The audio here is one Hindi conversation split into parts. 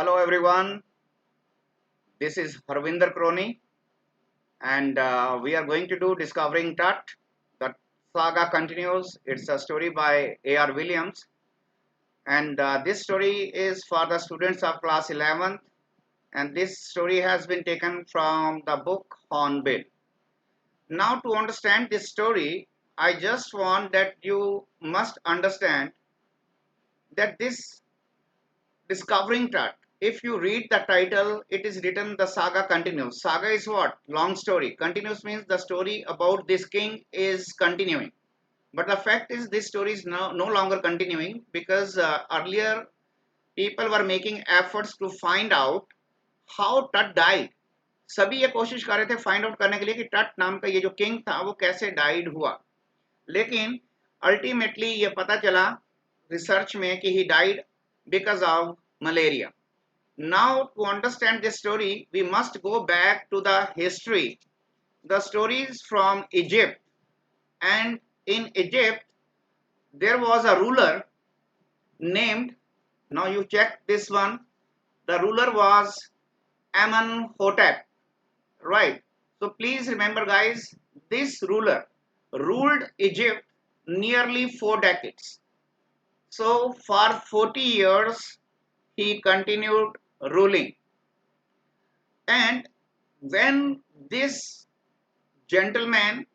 Hello everyone, this is Harvinder Crony and we are going to do Discovering Tut. The saga continues. It's a story by A.R. Williams and this story is for the students of class 11th and this story has been taken from the book Hornbill. Now to understand this story, I just want that you must understand that this Discovering Tut. If you read the title, it is written the saga continues. Saga is what? Long story. Continuous means the story about this king is continuing. But the fact is this story is no longer continuing because earlier people were making efforts to find out how Tut died. सभी ये कोशिश कर रहे थे फाइंड आउट करने के लिए कि टट नाम का ये जो किंग था वो कैसे डाइड हुआ, लेकिन अल्टीमेटली ये पता चला रिसर्च में कि he died because of malaria. Now, to understand this story, we must go back to the history. The story is from Egypt, and in Egypt, there was a ruler named, now you check this one, the ruler was Amenhotep, right? So please remember, guys, this ruler ruled Egypt nearly 4 decades. So for 40 years, he continued ruling. And when this gentleman,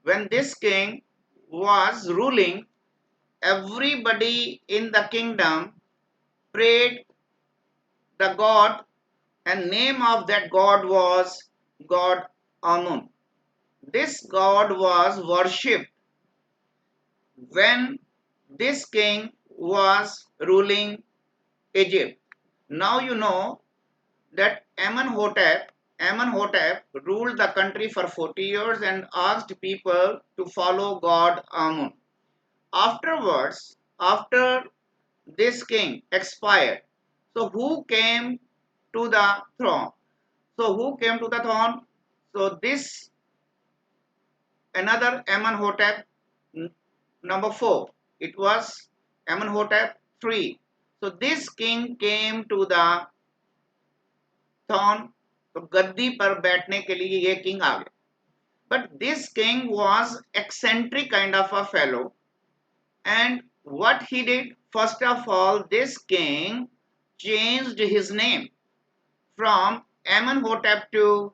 when this king was ruling, everybody in the kingdom prayed the god, and name of that god was God Amun. This god was worshipped when this king was ruling Egypt. Now you know that Amenhotep ruled the country for 40 years and asked people to follow God Amun. Afterwards, after this king expired, so who came to the throne? So who came to the throne? So this another Amenhotep number 4. It was Amenhotep 3. So this king came to the throne, तो गद्दी पर बैठने के लिए ये किंग आ गया. But this king was eccentric kind of a fellow, and what he did, first of all, this king changed his name from Amenhotep to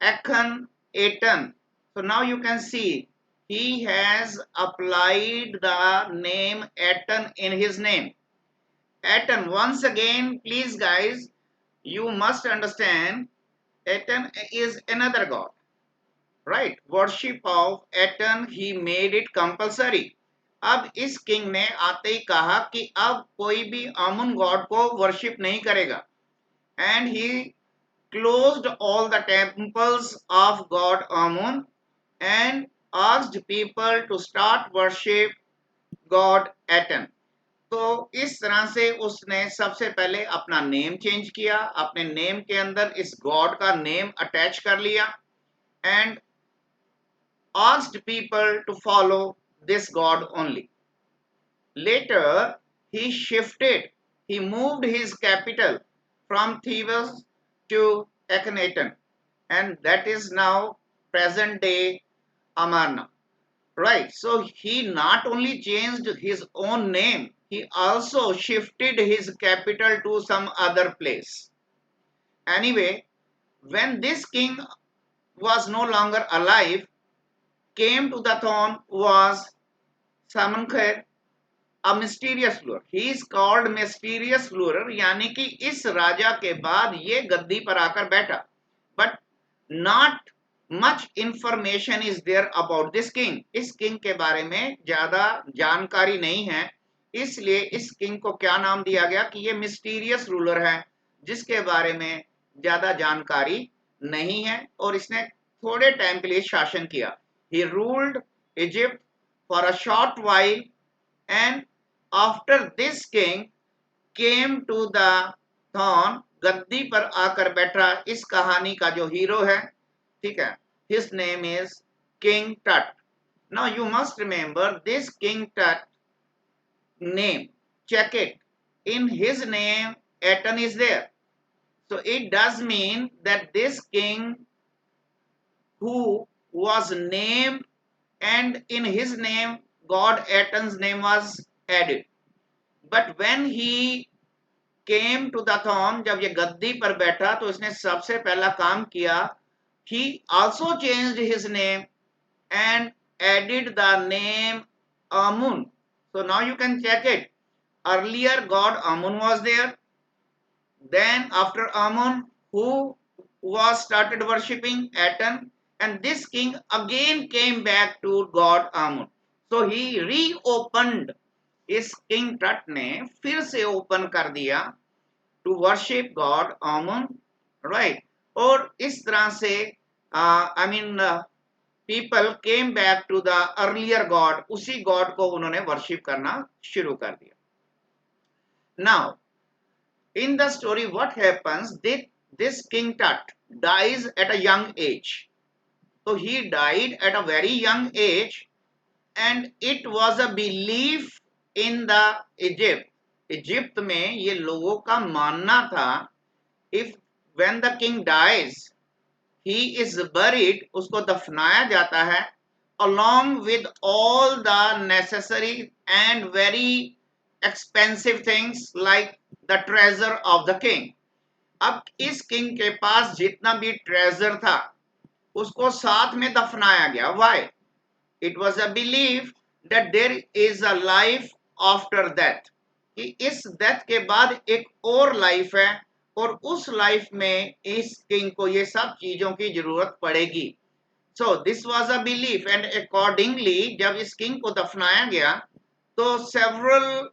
Akhenaten. So now you can see he has applied the name Aten in his name. Aten, once again, please guys, you must understand, Aten is another god, right? Worship of Aten, he made it compulsory. अब इस किंग ने आते ही कहा कि अब कोई भी आमुन गॉड को वर्शिप नहीं करेगा, and he closed all the temples of God Amun and asked people to start worship God Aten. तो इस तरह से उसने सबसे पहले अपना नेम चेंज किया, अपने नेम के अंदर इस गॉड का नेम अटैच कर लिया and asked people to follow this god only. Later he moved his capital from Thebes to Akhenaten, and that is now present day Amarna. Right, so he not only changed his own name, he also shifted his capital to some other place. Anyway, when this king was no longer alive, came to the throne was Samenkhar, a mysterious ruler. He is called mysterious ruler, यानी कि इस राजा के बाद ये गद्दी पर आकर बैठा. But not much information is there about this king. इस king के बारे में ज्यादा जानकारी नहीं है, इसलिए इस king को क्या नाम दिया गया कि ये mysterious ruler है, जिसके बारे में ज्यादा जानकारी नहीं है और इसने थोड़े टाइम के लिए शासन किया. He ruled Egypt for a short while, and after this king came to the throne, गद्दी पर आकर बैठा इस कहानी का जो हीरो है, ठीक है, his name is King Tut. Now you must remember this King Tut name, check it. In his name Aten is there. So it does mean that this king who was named, and in his name god Aten's name was added. But when he came to the throne, जब ये गद्दी पर बैठा तो इसने सबसे पहला काम किया, he also changed his name and added the name Amun. So now you can check it. Earlier god Amun was there. Then after Amun, who was started worshipping Aten, and this king again came back to god Amun. So he reopened, इस किंग टट ने फिर से ओपन कर दिया to worship god Amun, right. और इस तरह से I mean people came back to the earlier god, उसी गॉड को उन्होंने वर्शिप करना शुरू कर दिया. Now in the story what happens, this king Tut dies at a young age. So he died at a very young age, and it was a belief in the Egypt. Egypt में ये लोगों का मानना था, if when the king dies he is buried, उसको दफनाया जाता है along with all the necessary and very expensive things like the treasure of the king. अब इस किंग के पास जितना भी ट्रेजर था उसको साथ में दफनाया गया. Why? It was a believe that there is a life after death, कि इस डेथ के बाद एक और लाइफ है और उस लाइफ में इस किंग को ये सब चीजों की जरूरत पड़ेगी. So this was a belief, and accordingly जब इस किंग को दफनाया गया तो सेवरल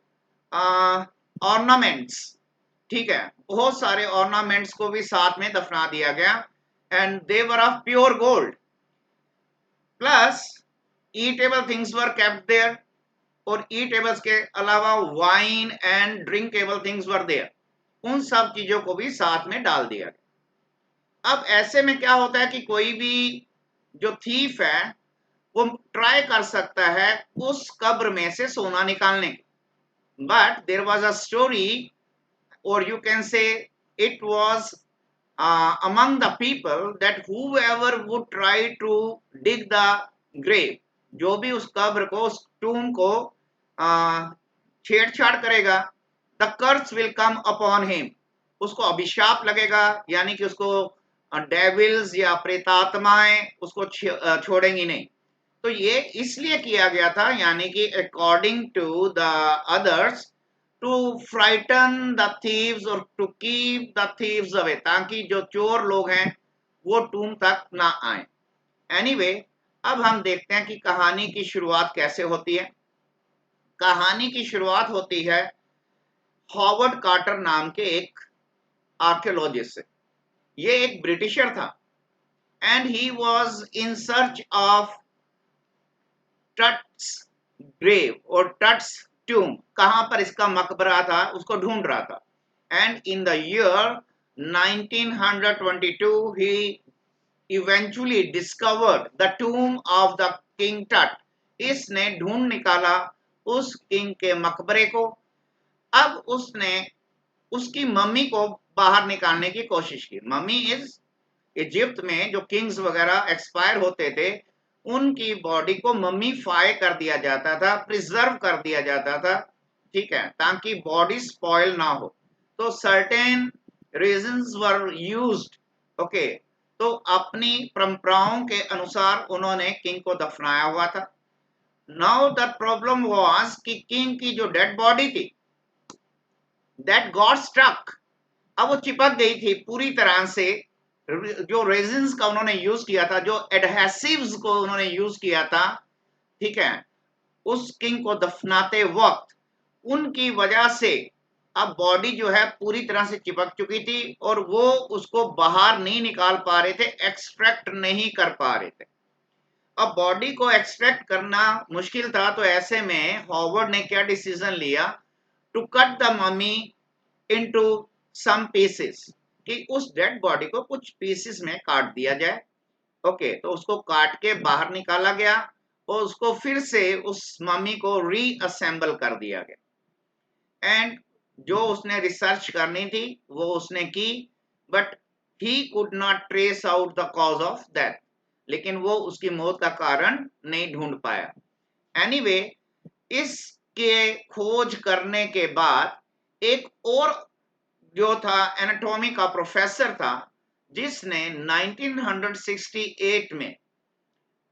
ऑर्नामेंट्स, ठीक है, बहुत सारे ऑर्नामेंट्स को भी साथ में दफना दिया गया, and they were of pure gold, plus eatable things were kept there, और ईटेबल्स के अलावा wine and drinkable things were there, उन सब चीजों को भी साथ में डाल दिया गया. अब ऐसे में क्या होता है कि कोई भी जो थीफ है वो ट्राई कर सकता है उस कब्र में से सोना निकालने की. But there was a story, or you can say it was among the people that whoever would try to dig the grave, जो भी उस कब्र को, उस टूम को छेड़छाड़ करेगा, the curse will come upon him, उसको अभिशाप लगेगा, यानी कि उसको डेविल्स या प्रेतात्माएं उसको छोड़ेंगी नहीं. तो ये इसलिए किया गया था, यानी कि according to the others, to frighten the thieves और to keep the thieves away, ताकि जो चोर लोग हैं वो टूम तक ना आए. एनीवे, अब हम देखते हैं कि कहानी की शुरुआत कैसे होती है. कहानी की शुरुआत होती है हॉवर्ड कार्टर नाम के एक आर्कियोलॉजिस्ट से. ये एक ब्रिटिशर था, and he was in search of Tut's grave और टट्स टूम, कहां पर इसका मकबरा था उसको ढूंढ रहा था. And in the year 1922 he eventually discovered the tomb of the king Tut. इसने ढूंढ निकाला उस किंग के मकबरे को. अब उसने उसकी मम्मी को बाहर निकालने की कोशिश की. मम्मी इज, इजिप्ट में जो किंग्स वगैरह एक्सपायर होते थे उनकी बॉडी को मम्मीफाई कर दिया जाता था, प्रिजर्व कर दिया जाता था, ठीक है, ताकि बॉडी स्पॉइल ना हो. तो certain reasons were used. Okay, तो अपनी परंपराओं के अनुसार उन्होंने किंग को दफनाया हुआ था. नाउ द प्रॉब्लम वाज कि किंग की जो डेड बॉडी थी दैट गॉट स्ट्रक, अब वो चिपक गई थी पूरी तरह से. जो रेजिन्स का उन्होंने यूज किया था, जो एडहेसिव्स को उन्होंने यूज किया था, ठीक है, उस किंग को दफनाते वक्त, उनकी वजह से अब बॉडी जो है पूरी तरह से चिपक चुकी थी और वो उसको बाहर नहीं निकाल पा रहे थे, एक्सट्रैक्ट नहीं कर पा रहे थे. अब बॉडी को एक्सट्रैक्ट करना मुश्किल था, तो ऐसे में हॉवर्ड ने क्या डिसीजन लिया, to cut the mummy into some pieces, कि उस डेड बॉडी को कुछ पीसेस में काट दिया जाए. ओके, तो उसको काट के बाहर निकाला गया और उसको फिर से उस मम्मी को रीअसेंबल कर दिया गया. एंड जो उसने रिसर्च करनी थी वो उसने की, but he could not trace out the cause of death, लेकिन वो उसकी मौत का कारण नहीं ढूंढ पाया। एनीवे, इसके खोज करने के बाद एक और जो था एनाटॉमी का प्रोफेसर था, जिसने 1968 में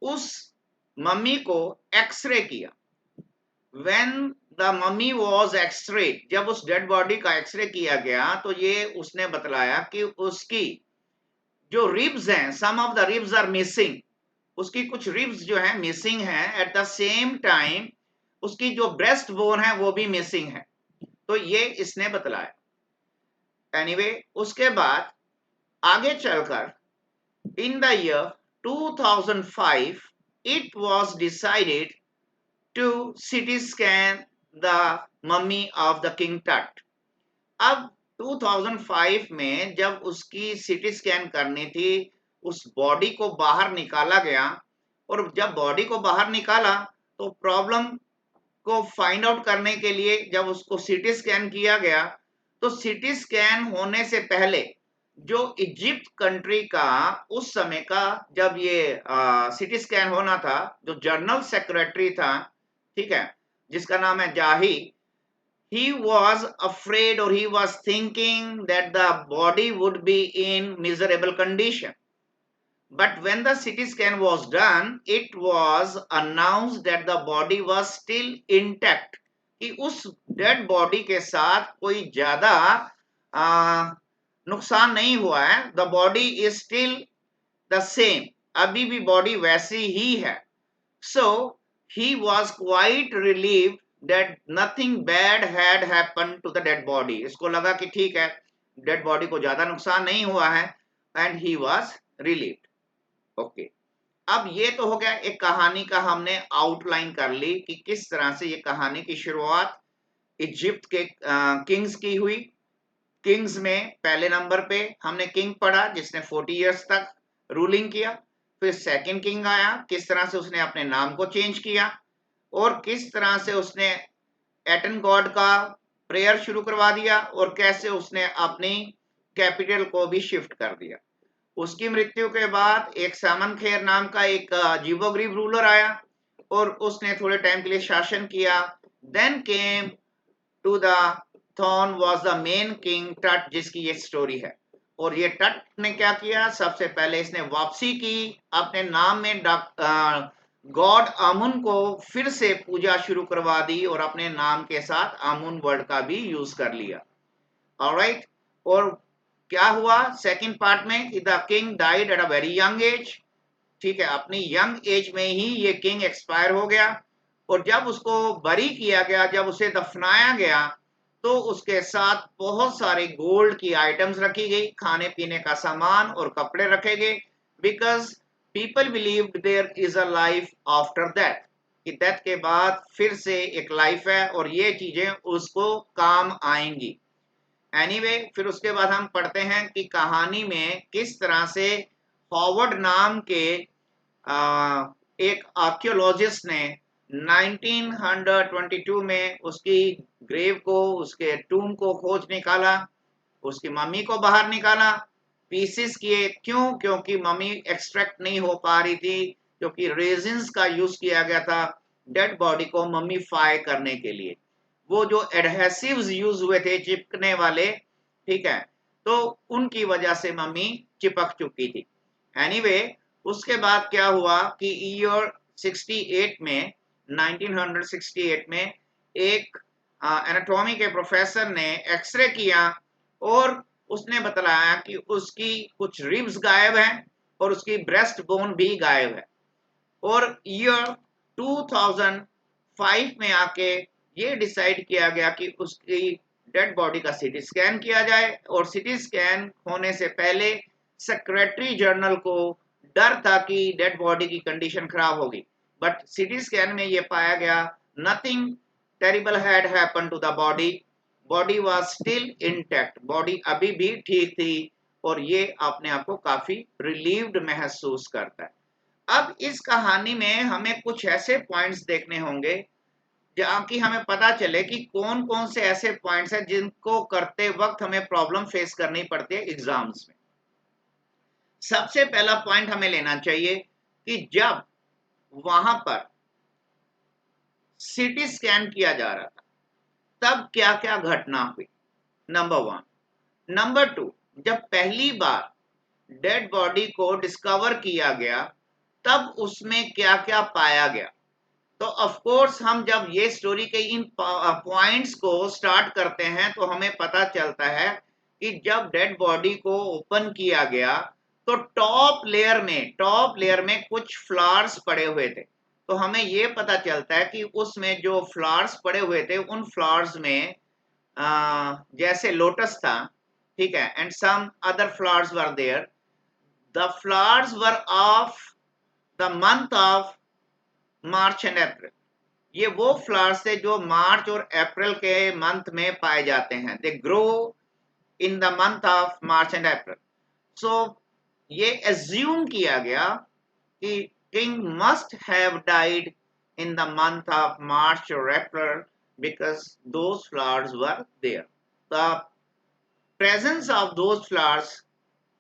उस मम्मी को एक्सरे किया। When the mummy was x-ray, जब उस डेड बॉडी का एक्सरे किया गया तो ये उसने बतलाया कि उसकी जो रिब्स हैं, some of the ribs are missing, उसकी कुछ रिब्स जो है मिसिंग है। एट द सेम टाइम उसकी जो ब्रेस्ट बोन है वो भी मिसिंग है। तो ये इसने बतलाया। एनीवे, उसके बाद आगे चलकर in the year 2005 it was decided to CT scan the mummy of the King Tut। अब 2005 में जब उसकी सीटी स्कैन करनी थी, उस बॉडी को बाहर निकाला गया, और जब बॉडी को बाहर निकाला तो प्रॉब्लम को फाइंड आउट करने के लिए जब उसको सीटी स्कैन किया गया, तो सीटी स्कैन होने से पहले जो इजिप्ट कंट्री का उस समय का जब ये सीटी स्कैन होना था, जो जनरल सेक्रेटरी था, ठीक है, जिसका नाम है जाही, he was afraid or he was thinking that the body would be in miserable condition. But when the CT scan was done, it was announced that the body was still intact, कि उस डेड बॉडी के साथ कोई ज्यादा नुकसान नहीं हुआ है। The body is still the same, अभी भी बॉडी वैसी ही है। So he was quite relieved that nothing bad had happened to the dead body। इसको लगा कि ठीक है, डेड बॉडी को ज्यादा नुकसान नहीं हुआ है, and he was relieved। Okay, अब ये तो हो गया, एक कहानी का हमने आउटलाइन कर ली कि किस तरह से ये कहानी की शुरुआत इजिप्ट के किंग्स की हुई। किंग्स में पहले नंबर पे हमने किंग पढ़ा जिसने 40 इयर्स तक रूलिंग किया। फिर सेकंड किंग आया, किस तरह से उसने अपने नाम को चेंज किया और किस तरह से उसने एटन गॉड का प्रेयर शुरू करवा दिया और कैसे उसने अपनी कैपिटल को भी शिफ्ट कर दिया। उसकी मृत्यु के बाद एक सामन खेर नाम का एक जीवोग्रीव रूलर आया और उसने थोड़े टाइम के लिए शासन किया। Then came to the throne was the main king Tut, जिसकी ये स्टोरी है। और ये टट ने क्या किया, सबसे पहले इसने वापसी की, अपने नाम में गॉड आमुन को फिर से पूजा शुरू करवा दी और अपने नाम के साथ आमुन वर्ड का भी यूज कर लिया। ऑलराइट, और क्या हुआ सेकंड पार्ट में, the king died at a very young age. ठीक है, अपनी यंग एज में ही ये किंग एक्सपायर हो गया। और जब उसको बरी किया गया, जब उसे दफनाया गया, तो उसके साथ बहुत सारे गोल्ड की आइटम्स रखी गई, खाने पीने का सामान और कपड़े रखे गए, because people believed there is a life after that, कि डेथ के बाद फिर से एक लाइफ है और ये चीजें उसको काम आएंगी। एनीवे, फिर उसके बाद हम पढ़ते हैं कि कहानी में किस तरह से हॉवर्ड नाम के एक आर्कियोलॉजिस्ट ने 1922 में उसकी ग्रेव को, उसके टूम को खोज निकाला, उसकी मम्मी को बाहर निकाला, पीसेस किए। क्यों? क्योंकि मम्मी एक्सट्रैक्ट नहीं हो पा रही थी, क्योंकि रेजिन्स का यूज किया गया था डेड बॉडी को मम्मीफाई करने के लिए। वो जो एडहेसिव्स यूज हुए थे चिपकने वाले, ठीक है, तो उनकी वजह से मम्मी चिपक चुकी थी। एनीवे, उसके बाद क्या हुआ कि ईयर 68 में 1968 में एक एनाटॉमी के प्रोफेसर ने एक्सरे किया और उसने बतलाया कि उसकी कुछ रिब्स गायब हैं और उसकी ब्रेस्ट बोन भी गायब है। और ईयर 2005 में आके ये डिसाइड किया गया कि उसकी डेड बॉडी का सीटी स्कैन किया जाए। और सीटी स्कैन होने से पहले सेक्रेटरी जनरल को डर था कि डेड बॉडी की कंडीशन खराब होगी, बट सीटी स्कैन में ये पाया गया nothing terrible had happen to the body, body was still intact, body अभी भी ठीक थी और ये अपने आप को काफी रिलीव्ड महसूस करता है। अब इस कहानी में हमें कुछ ऐसे पॉइंट्स देखने होंगे जहाँ की हमें पता चले कि कौन कौन से ऐसे पॉइंट्स हैं जिनको करते वक्त हमें प्रॉब्लम फेस करनी पड़ती है एग्जाम्स में। सबसे पहला पॉइंट हमें लेना चाहिए कि जब वहां पर सीटी स्कैन किया जा रहा था तब क्या क्या घटना हुई, नंबर वन। नंबर टू, जब पहली बार डेड बॉडी को डिस्कवर किया गया तब उसमें क्या क्या पाया गया। तो ऑफ कोर्स हम जब ये स्टोरी के इन पॉइंट्स को स्टार्ट करते हैं तो हमें पता चलता है कि जब डेड बॉडी को ओपन किया गया तो टॉप लेयर में कुछ फ्लावर्स पड़े हुए थे। तो हमें ये पता चलता है कि उसमें जो फ्लावर्स पड़े हुए थे उन फ्लावर्स में जैसे लोटस था, ठीक है, and some other flowers were there. The flowers were of the month of March and April. ये वो फ्लावर्स थे जो मार्च और अप्रैल के मंथ में पाए जाते हैं। They grow in the month of March and April. So ये एज्यूम किया गया कि king must have died in the month of March और April because those flowers were there. The presence of those flowers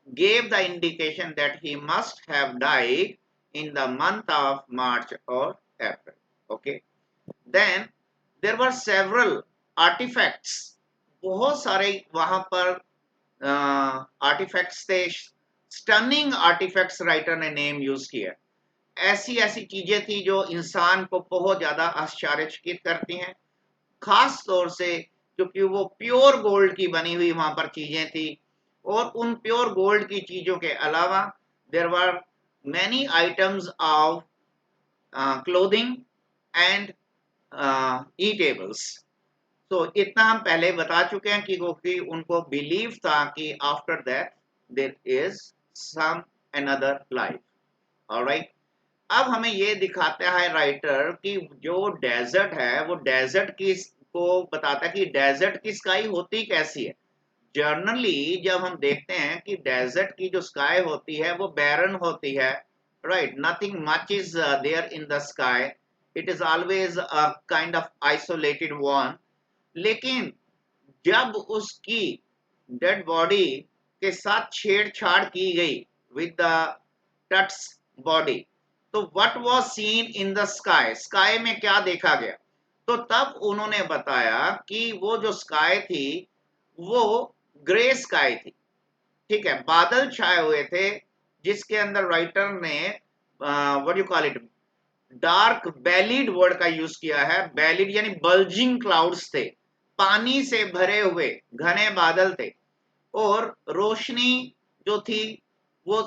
gave the indication that he must have died in the month of March or April. Okay. Then there were several artifacts. बहुत सारे वहां पर आर्टिफैक्ट्स थे। स्टनिंग आर्टिफैक्ट्स राइटर ने नेम यूज किया। ऐसी ऐसी चीजें थी जो इंसान को बहुत ज्यादा आश्चर्यचकित करती हैं, खास तौर से क्योंकि वो प्योर गोल्ड की बनी हुई वहां पर चीजें थी। और उन प्योर गोल्ड की चीजों के अलावा there were many items of clothing and eatables. तो इतना हम पहले बता चुके हैं कि उनको बिलीव था कि after that there is some another life. Alright. अब हमें ये दिखाता है राइटर कि जो डेजर्ट है वो डेजर्ट की को बताता है कि डेजर्ट की स्काई होती कैसी है। जनरली जब हम देखते हैं कि डेजर्ट की जो स्काई होती है वो बैरन होती है, right, nothing much is there in the sky, it is always a kind of isolated one. लेकिन जब उसकी डेड बॉडी के साथ छेड़छाड़ की गई विद द टट्स बॉडी, तो what was seen in the sky, sky में क्या देखा गया। तो तब उन्होंने बताया कि वो जो स्काई थी वो ग्रे स्काई थी, ठीक है, बादल छाए हुए थे जिसके अंदर राइटर ने what you call it dark bellied word का यूज किया है। बेलिड यानी बल्जिंग क्लाउड्स थे, पानी से भरे हुए घने बादल थे और रोशनी जो थी वो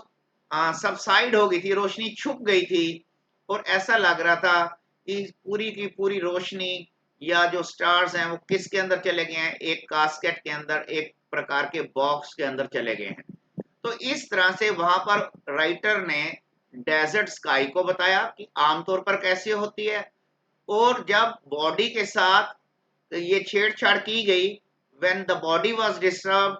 सबसाइड हो गई थी, रोशनी छुप गई थी और ऐसा लग रहा था कि पूरी की पूरी रोशनी या जो स्टार्स हैं वो किसके अंदर चले गए हैं, एक कास्केट के अंदर, एक प्रकार के बॉक्स के अंदर चले गए हैं। तो इस तरह से वहां पर राइटर ने डेजर्ट स्काई को बताया कि आमतौर पर कैसे होती है। और जब बॉडी के साथ ये छेड़छाड़ की गई, when the body was disturbed,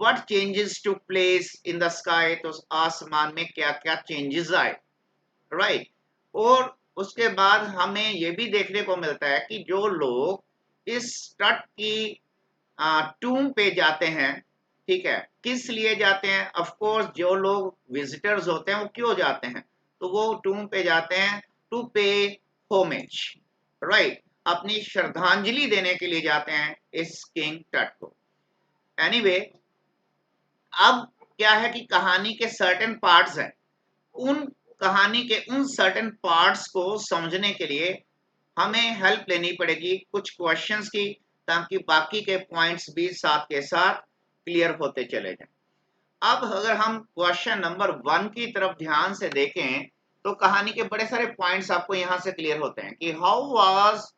what changes took place in the sky, तो आसमान में क्या क्या चेंजेस आए, राइट। और उसके बाद हमें ये भी देखने को मिलता है कि जो लोग इस तट की टूम पे जाते हैं, ठीक है, किस लिए जाते हैं, ऑफ कोर्स जो लोग विजिटर्स होते हैं वो क्यों जाते हैं, तो वो टूम पे जाते हैं टू पे होमेज, राइट, अपनी श्रद्धांजलि देने के लिए जाते हैं इस किंग टट को। एनीवे, अब क्या है कि कहानी के सर्टेन पार्ट्स हैं, उन कहानी के उन सर्टेन पार्ट्स को समझने के लिए हमें हेल्प लेनी पड़ेगी कुछ क्वेश्चंस की, ताकि बाकी के पॉइंट्स भी साथ के साथ क्लियर होते चले जाएं। अब अगर हम क्वेश्चन नंबर 1 की तरफ ध्यान से देखें तो कहानी के बड़े सारे पॉइंट्स आपको यहां से क्लियर होते हैं कि how was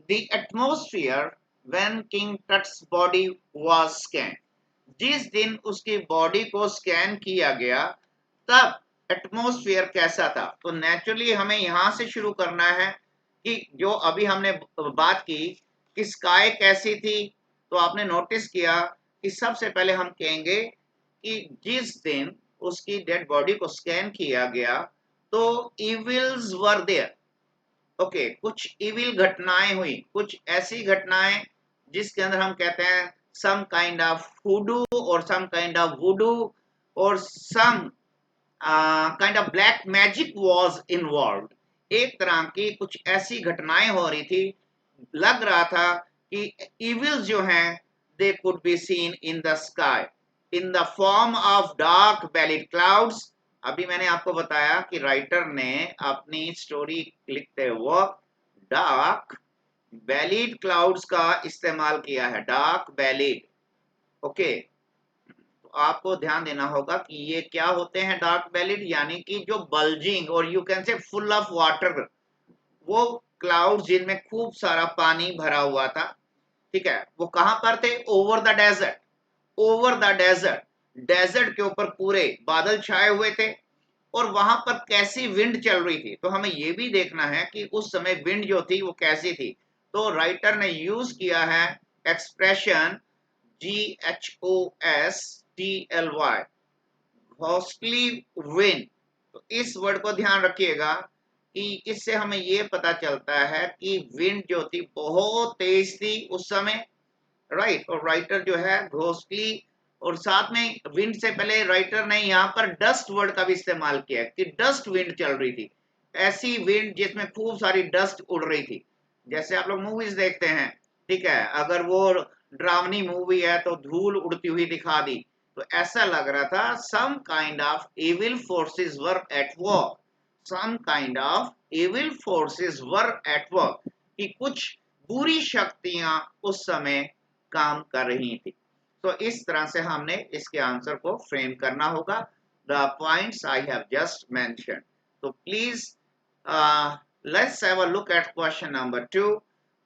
the atmosphere when king Tut's body was scan. जिस दिन उसकी बॉडी को स्कैन किया गया तब एटमॉस्फेयर कैसा था। तो नेचुरली हमें यहां से शुरू करना है कि जो अभी हमने बात की कि स्काई कैसी थी। तो आपने नोटिस किया कि सबसे पहले हम कहेंगे कि जिस दिन उसकी डेड बॉडी को स्कैन किया गया तो इविल्स वर देयर, ओके, कुछ इविल घटनाएं हुई, कुछ ऐसी घटनाएं जिसके अंदर हम कहते हैं सम काइंड ऑफ हुडू और सम काइंड ऑफ वुडू और some kind of black magic was involve. एक तरह की कुछ ऐसी घटनाएं हो रही थी, लग रहा था कि इविल्स जो हैं they could be seen in the sky in the form of dark bellied clouds. अभी मैंने आपको बताया कि राइटर ने अपनी स्टोरी लिखते वक्त डार्क बेलिड क्लाउड्स का इस्तेमाल किया है, डार्क बेलिड। ओके, तो आपको ध्यान देना होगा कि ये क्या होते हैं डार्क बेलिड, यानी कि जो बल्जिंग और you can say full of water, वो क्लाउड जिनमें खूब सारा पानी भरा हुआ था। ठीक है, वो कहां पर थे? Over the desert, over the desert, desert के ऊपर पूरे बादल छाए हुए थे। और वहां पर कैसी विंड चल रही थी, तो हमें ये भी देखना है कि उस समय विंड जो थी वो कैसी थी। तो राइटर ने यूज किया है एक्सप्रेशन GHOSTLY, घोस्टली विंड। तो इस वर्ड को ध्यान रखिएगा कि इससे हमें ये पता चलता है कि विंड जो थी बहुत तेज थी उस समय, राइट। और राइटर जो है घोस्टली, और साथ में विंड से पहले राइटर ने यहाँ पर डस्ट वर्ड का भी इस्तेमाल किया है कि डस्ट विंड चल रही थी, ऐसी विंड जिसमें खूब सारी डस्ट उड़ रही थी। जैसे आप लोग मूवीज देखते हैं, ठीक है, अगर वो ड्रावनी मूवी है तो धूल उड़ती हुई दिखा दी, तो ऐसा लग रहा था some kind of evil forces were at war, some kind of evil forces were at war, कि कुछ बुरी शक्तियां उस समय काम कर रही थी। तो इस तरह से हमने इसके आंसर को फ्रेम करना होगा, the points I have just mention. तो please let's have a look at question number 2।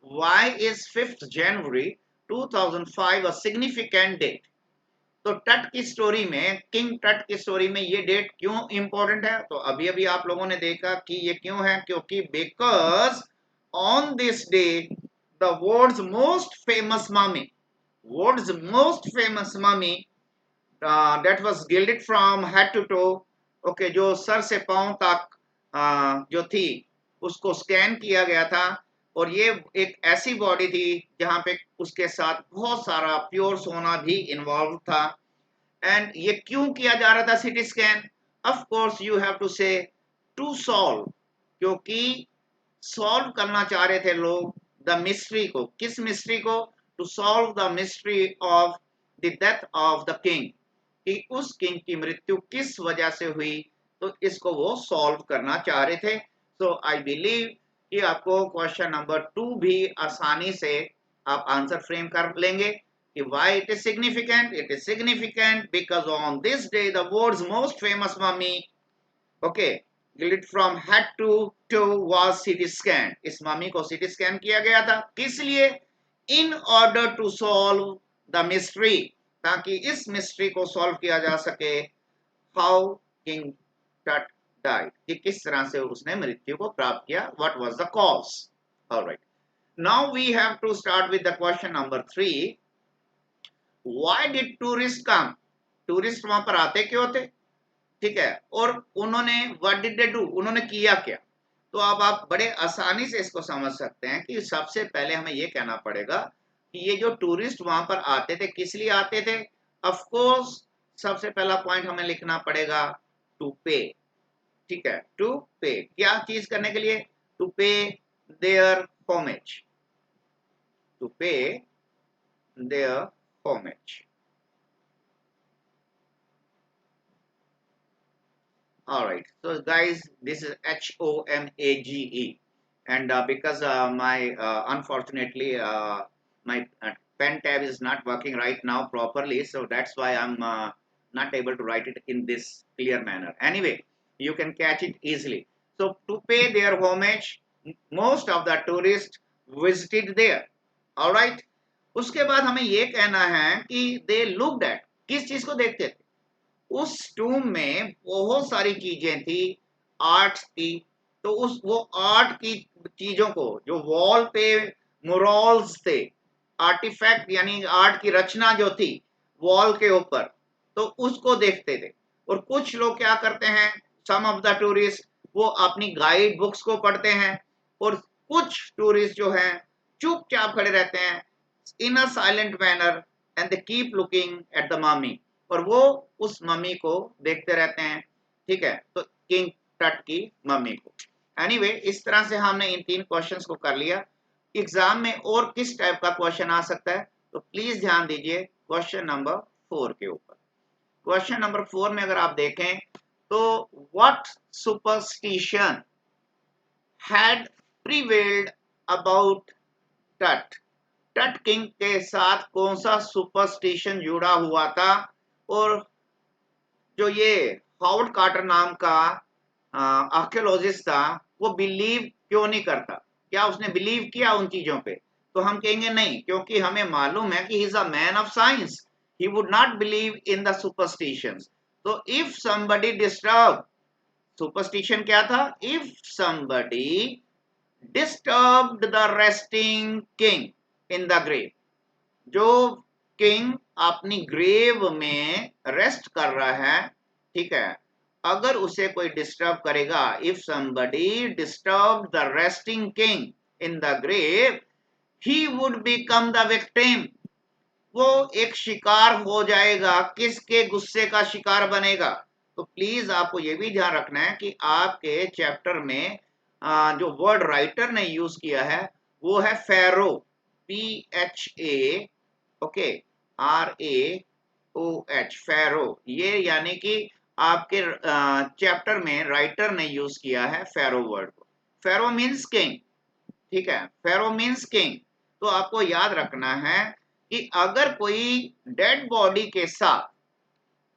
Why is 5th January 2005 a significant date? तो टट की स्टोरी में, किंग टट की स्टोरी में ये डेट क्यों इंपॉर्टेंट है? तो अभी अभी आप लोगों ने देखा कि ये क्यों है, क्योंकि because on this day the world's most famous mummy, world's most famous mummy that was gilded from head to toe, okay, जो सर से पांव तक जो थी उसको स्कैन किया गया था। और ये एक ऐसी बॉडी थी जहां पे उसके साथ बहुत सारा प्योर सोना भी इन्वॉल्व था। एंड ये क्यों किया जा रहा था CT scan? Of course you have to say to solve, क्योंकि सॉल्व करना चाह रहे थे लोग द मिस्ट्री को। किस मिस्ट्री को? To solve the mystery of the death of the king, कि उस किंग की मृत्यु किस वजह से हुई, तो इसको वो सॉल्व करना चाह रहे थे। सो आई बिलीव कि आपको क्वेश्चन नंबर 2 भी आसानी से आप आंसर फ्रेम कर लेंगे कि why it is significant. It is significant because on this day the world's most famous mummy, okay, gilded from head to toe was CT scanned. इस मम्मी को CT स्कैन किया गया था, किस लिए? In order to solve the mystery, ताकि इस मिस्ट्री को सॉल्व किया जा सके, how King Tut died, कि किस तरह से उसने मृत्यु को प्राप्त किया, what was the cause. All right, now we have to start with the question number 3. Why did tourists come? Tourist वहां पर आते क्यों थे? ठीक है, और उन्होंने व्हाट डिड दे डू, उन्होंने किया क्या? तो अब आप बड़े आसानी से इसको समझ सकते हैं कि सबसे पहले हमें यह कहना पड़ेगा कि ये जो टूरिस्ट वहां पर आते थे किस लिए आते थे? ऑफ कोर्स सबसे पहला पॉइंट हमें लिखना पड़ेगा टू पे। ठीक है, टू पे, क्या चीज करने के लिए? To pay their homage, to pay their homage. All right, so guys, this is HOMAGE, and because my unfortunately my pen tab is not working right now properly, so that's why I'm not able to write it in this clear manner. Anyway, you can catch it easily. So to pay their homage, most of the tourists visited there. All right. उसके बाद हमें ये कहना है कि they looked at, किस चीज को देखते थे? उस टूम में बहुत सारी चीजें थी, आर्ट की। तो उस वो आर्ट की चीजों को, जो वॉल पे मुरल्स थे, आर्टिफैक्ट यानी आर्ट की रचना जो थी वॉल के ऊपर, तो उसको देखते थे। और कुछ लोग क्या करते हैं, सम ऑफ द टूरिस्ट, वो अपनी गाइड बुक्स को पढ़ते हैं, और कुछ टूरिस्ट जो हैं चुपचाप खड़े रहते हैं in a silent manner and they keep looking at the mummy, और वो उस मम्मी को देखते रहते हैं, ठीक है, तो किंग टट की मम्मी को। एनीवे इस तरह से हमने इन 3 क्वेश्चंस को कर लिया। एग्जाम में और किस टाइप का क्वेश्चन आ सकता है, तो प्लीज ध्यान दीजिए क्वेश्चन नंबर 4 के ऊपर। क्वेश्चन नंबर 4 में अगर आप देखें तो what superstition had prevailed about टट, टट किंग के साथ कौन सा सुपरस्टिशन जुड़ा हुआ था, और जो ये हावर्ड कार्टर नाम का आर्कियोलॉजिस्ट था वो बिलीव क्यों नहीं करता, क्या उसने बिलीव किया उन चीजों पे, तो हम कहेंगे नहीं, क्योंकि हमें मालूम है कि he is a man of science, he would not believe in the superstitions. तो इफ समबडी डिस्टर्ब, सुपरस्टिशन क्या था, if somebody disturbed the resting king in the grave, जो किंग अपनी ग्रेव में रेस्ट कर रहा है, ठीक है, अगर उसे कोई डिस्टर्ब करेगा, if somebody disturbed the resting king in the grave he would become the victim, वो एक शिकार हो जाएगा, किसके गुस्से का शिकार बनेगा। तो प्लीज आपको ये भी ध्यान रखना है कि आपके चैप्टर में जो वर्ड राइटर ने यूज किया है वो है फेरो, PHA, ओके, RAOH, फेरो, ये यानी कि आपके चैप्टर में राइटर ने यूज किया है फेरो वर्ड को। फेरो मीन्स किंग, ठीक है, फेरो मीन्स किंग। तो आपको याद रखना है कि अगर कोई डेड बॉडी के साथ,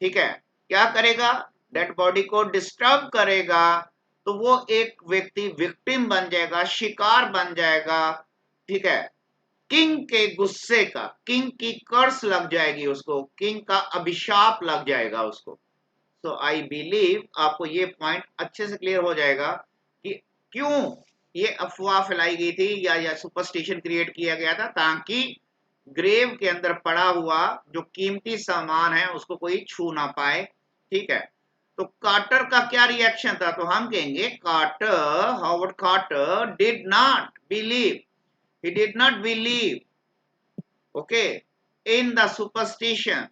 ठीक है, क्या करेगा, डेड बॉडी को डिस्टर्ब करेगा, तो वो एक व्यक्ति विक्टिम बन जाएगा, शिकार बन जाएगा, ठीक है, किंग के गुस्से का, किंग की कर्स लग जाएगी उसको, किंग का अभिशाप लग जाएगा उसको। सो आई बिलीव आपको ये पॉइंट अच्छे से क्लियर हो जाएगा कि क्यों ये अफवाह फैलाई गई थी या सुपरस्टिशन क्रिएट किया गया था, ताकि ग्रेव के अंदर पड़ा हुआ जो कीमती सामान है उसको कोई छू ना पाए, ठीक है। तो कार्टर का क्या रिएक्शन था, तो हम कहेंगे Carter, Howard Carter did not believe, he did not believe, okay, in the superstition,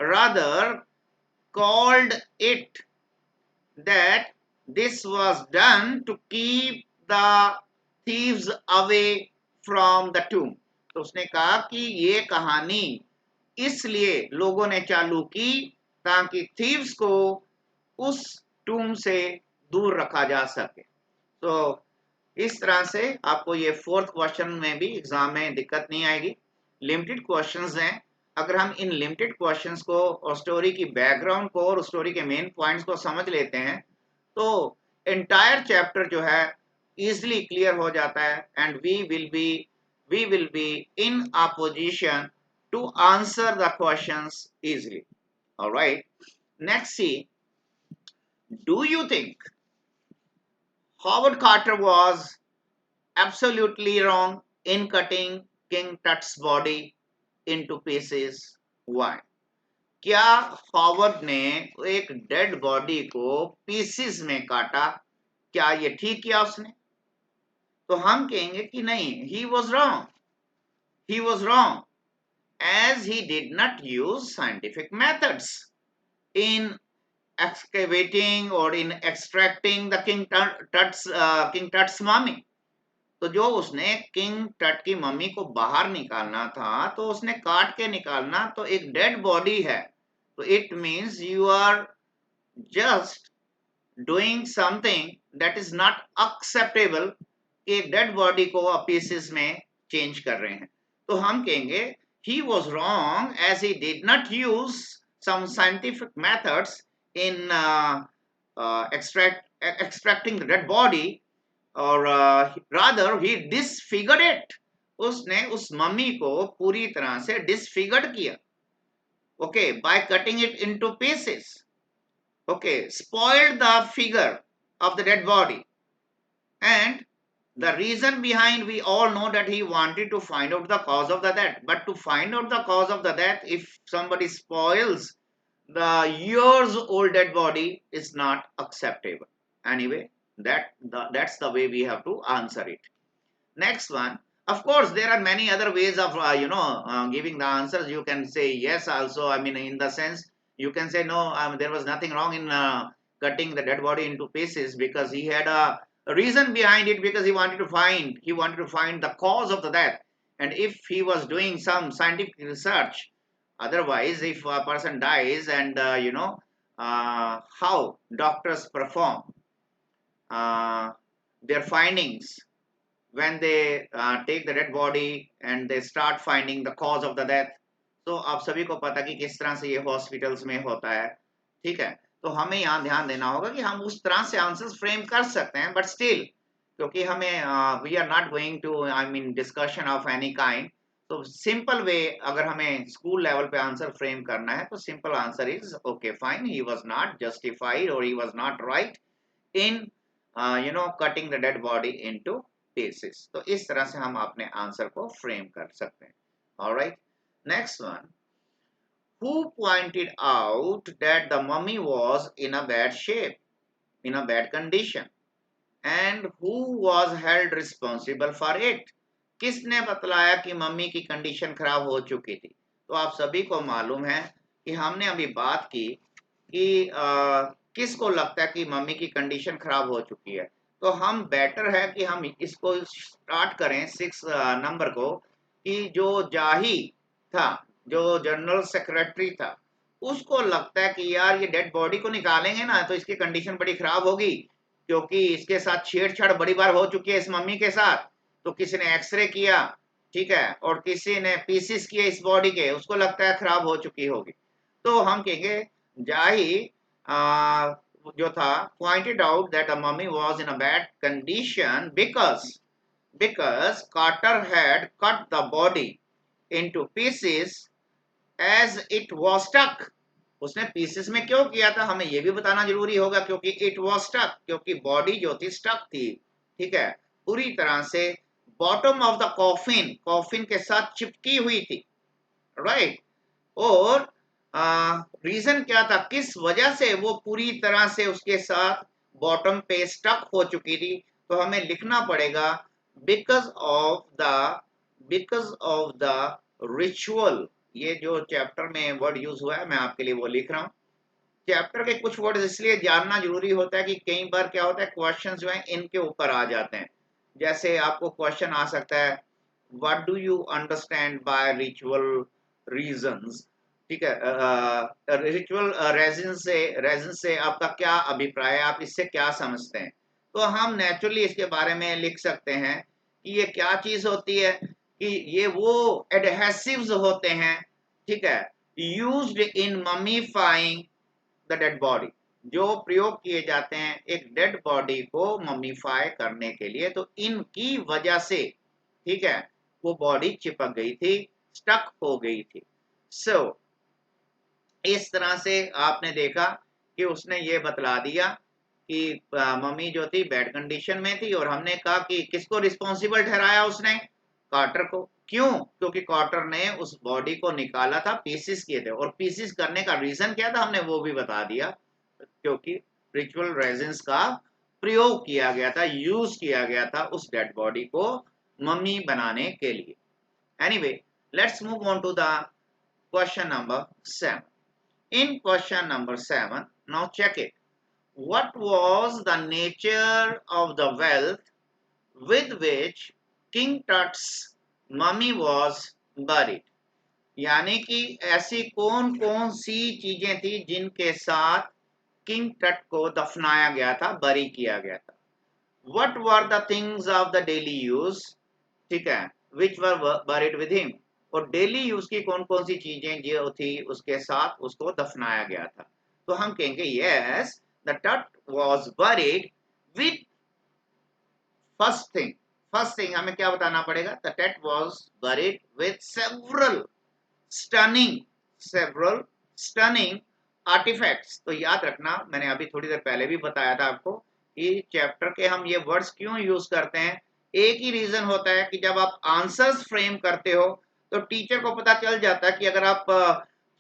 rather called it that this was done to keep the thieves away from the tomb। तो उसने कहा कि ये कहानी इसलिए लोगों ने चालू की ताकि थीव्स को उस टूम से दूर रखा जा सके। तो इस तरह से आपको ये 4th क्वेश्चन में भी एग्जाम में दिक्कत नहीं आएगी। लिमिटेड क्वेश्चंस हैं, अगर हम इन लिमिटेड क्वेश्चंस को और स्टोरी की बैकग्राउंड को और स्टोरी के मेन पॉइंट्स को समझ लेते हैं तो एंटायर चैप्टर जो है इजीली क्लियर हो जाता है, and we will be in a position to answer the questions easily. Alright, next see, do you think Howard Carter was absolutely wrong in cutting King Tut's body into pieces? Why? क्या हॉवर्ड ने एक डेड बॉडी को पीसेस में काटा, क्या ये ठीक किया उसने? तो हम कहेंगे कि नहीं, he was wrong, he was wrong as he did not use scientific methods in excavating or in extracting the King Tut's mummy। तो जो उसने किंग टट की मम्मी को बाहर निकालना था तो उसने काट के निकालना, तो एक डेड बॉडी है, तो it means you are just doing something that is not acceptable, कि एक डेड बॉडी को आप पीसेस में चेंज कर रहे हैं। तो हम कहेंगे he was wrong as he did not use some scientific methods in extracting the dead body, और rather he disfigured it, उसने उस मम्मी को पूरी तरह से डिसफिगर्ड किया, okay, by cutting it into pieces, okay, spoiled the figure of the dead body, and the reason behind, we all know that he wanted to find out the cause of the death, but to find out the cause of the death, if somebody spoils the years old dead body, is not acceptable। Anyway, that's the way we have to answer it। Next one. Of course, there are many other ways of giving the answers. You can say yes also. I mean, in the sense you can say no. There was nothing wrong in cutting the dead body into pieces because he had a reason behind it because he wanted to find the cause of the death. And if he was doing some scientific research, otherwise, if a person dies and how doctors perform uh, their findings when they take the dead body and they start finding the cause of the death. तो आप सभी को पता कि किस तरह से ये हॉस्पिटल्स में होता है, ठीक है। तो हमें यहाँ ध्यान देना होगा कि हम उस तरह से आंसर्स फ्रेम कर सकते हैं, बट स्टिल क्योंकि हमें we are not going to I mean discussion of any kind. तो सिंपल वे अगर हमें स्कूल लेवल पे आंसर फ्रेम करना है तो simple answer is okay fine, he was not justified और he was not right in cutting the dead body into pieces। तो इस तरह से हम अपने आंसर को फ्रेम कर सकते हैं। Alright, next one, who pointed out that the mummy was in a bad shape, in a bad condition, and who was held responsible for it? किसने बतलाया कि मम्मी की कंडीशन खराब हो चुकी थी? तो आप सभी को मालूम है कि हमने अभी बात की कि किसको लगता है कि मम्मी की कंडीशन खराब हो चुकी है। तो हम बेटर है कि हम इसको स्टार्ट करें 6 नंबर को कि जो जाही था, जो जनरल सेक्रेटरी था, उसको लगता है कि यार ये डेड बॉडी को निकालेंगे ना तो इसकी कंडीशन बड़ी खराब होगी क्योंकि इसके साथ छेड़छाड़ बड़ी बार हो चुकी है इस मम्मी के साथ। तो किसी ने एक्सरे किया, ठीक है, और किसी ने पीसीस किए इस बॉडी के, उसको लगता है खराब हो चुकी होगी। तो हम कहेंगे जाही जो था pointed out that the mummy was in a bad condition because Carter had cut the body into pieces as it was stuck। उसने पीसेस में क्यों किया था हमें ये भी बताना जरूरी होगा क्योंकि इट वॉज स्टक, क्योंकि बॉडी जो थी स्टक थी, ठीक है, पूरी तरह से bottom of the coffin, coffin के साथ चिपकी हुई थी, राइट। और रीजन क्या था, किस वजह से वो पूरी तरह से उसके साथ बॉटम पे स्टक हो चुकी थी? तो हमें लिखना पड़ेगा बिकॉज ऑफ द रिचुअल। ये जो चैप्टर में वर्ड यूज हुआ है मैं आपके लिए वो लिख रहा हूँ। चैप्टर के कुछ वर्ड इसलिए जानना जरूरी होता है कि कई बार क्या होता है क्वेश्चन जो है इनके ऊपर आ जाते हैं। जैसे आपको क्वेश्चन आ सकता है what do you understand by ritual reasons, ठीक है, रिचुअल रेजन से आपका क्या अभिप्राय है, आप इससे क्या समझते हैं? तो हम नेचुरली इसके बारे में लिख सकते हैं कि ये क्या चीज होती है कि ये वो एडहेसिव्स होते हैं, ठीक है, used in mummifying the dead body, जो प्रयोग किए जाते हैं एक डेड बॉडी को ममीफाई करने के लिए। तो इनकी वजह से, ठीक है, वो बॉडी चिपक गई थी, स्टक हो गई थी। सो इस तरह से आपने देखा कि उसने ये बतला दिया कि मम्मी जो थी बैड कंडीशन में थी और हमने कहा कि किसको रिस्पॉन्सिबल ठहराया उसने? कार्टर को। क्यों? क्योंकि कार्टर ने उस बॉडी को निकाला था, पीसेस किए थे, और पीसेस करने का रीजन क्या था हमने वो भी बता दिया, क्योंकि रिचुअल रेजिन्स का प्रयोग किया गया था, यूज किया गया था उस डेड बॉडी को मम्मी बनाने के लिए। Anyway, let's move on to the question number 7। In question number 7, now check it. What was the nature of the wealth with which King Tut's mummy was buried? यानी कि ऐसी कौन कौन सी चीजें थी जिनके साथ किंग टट को दफनाया गया था, बरी किया गया था। What were the things of the daily use, ठीक है, which were buried with him? और डेली यूज की कौन कौन सी चीजें जो थी उसके साथ उसको दफनाया गया था? तो हम कहेंगे yes, the Tut was buried with first thing हमें क्या बताना पड़ेगा? The Tut was buried with several stunning artifacts. तो याद रखना, मैंने अभी थोड़ी देर पहले भी बताया था आपको कि चैप्टर के हम ये वर्ड्स क्यों यूज करते हैं। एक ही रीजन होता है कि जब आप आंसर्स फ्रेम करते हो तो टीचर को पता चल जाता है कि अगर आप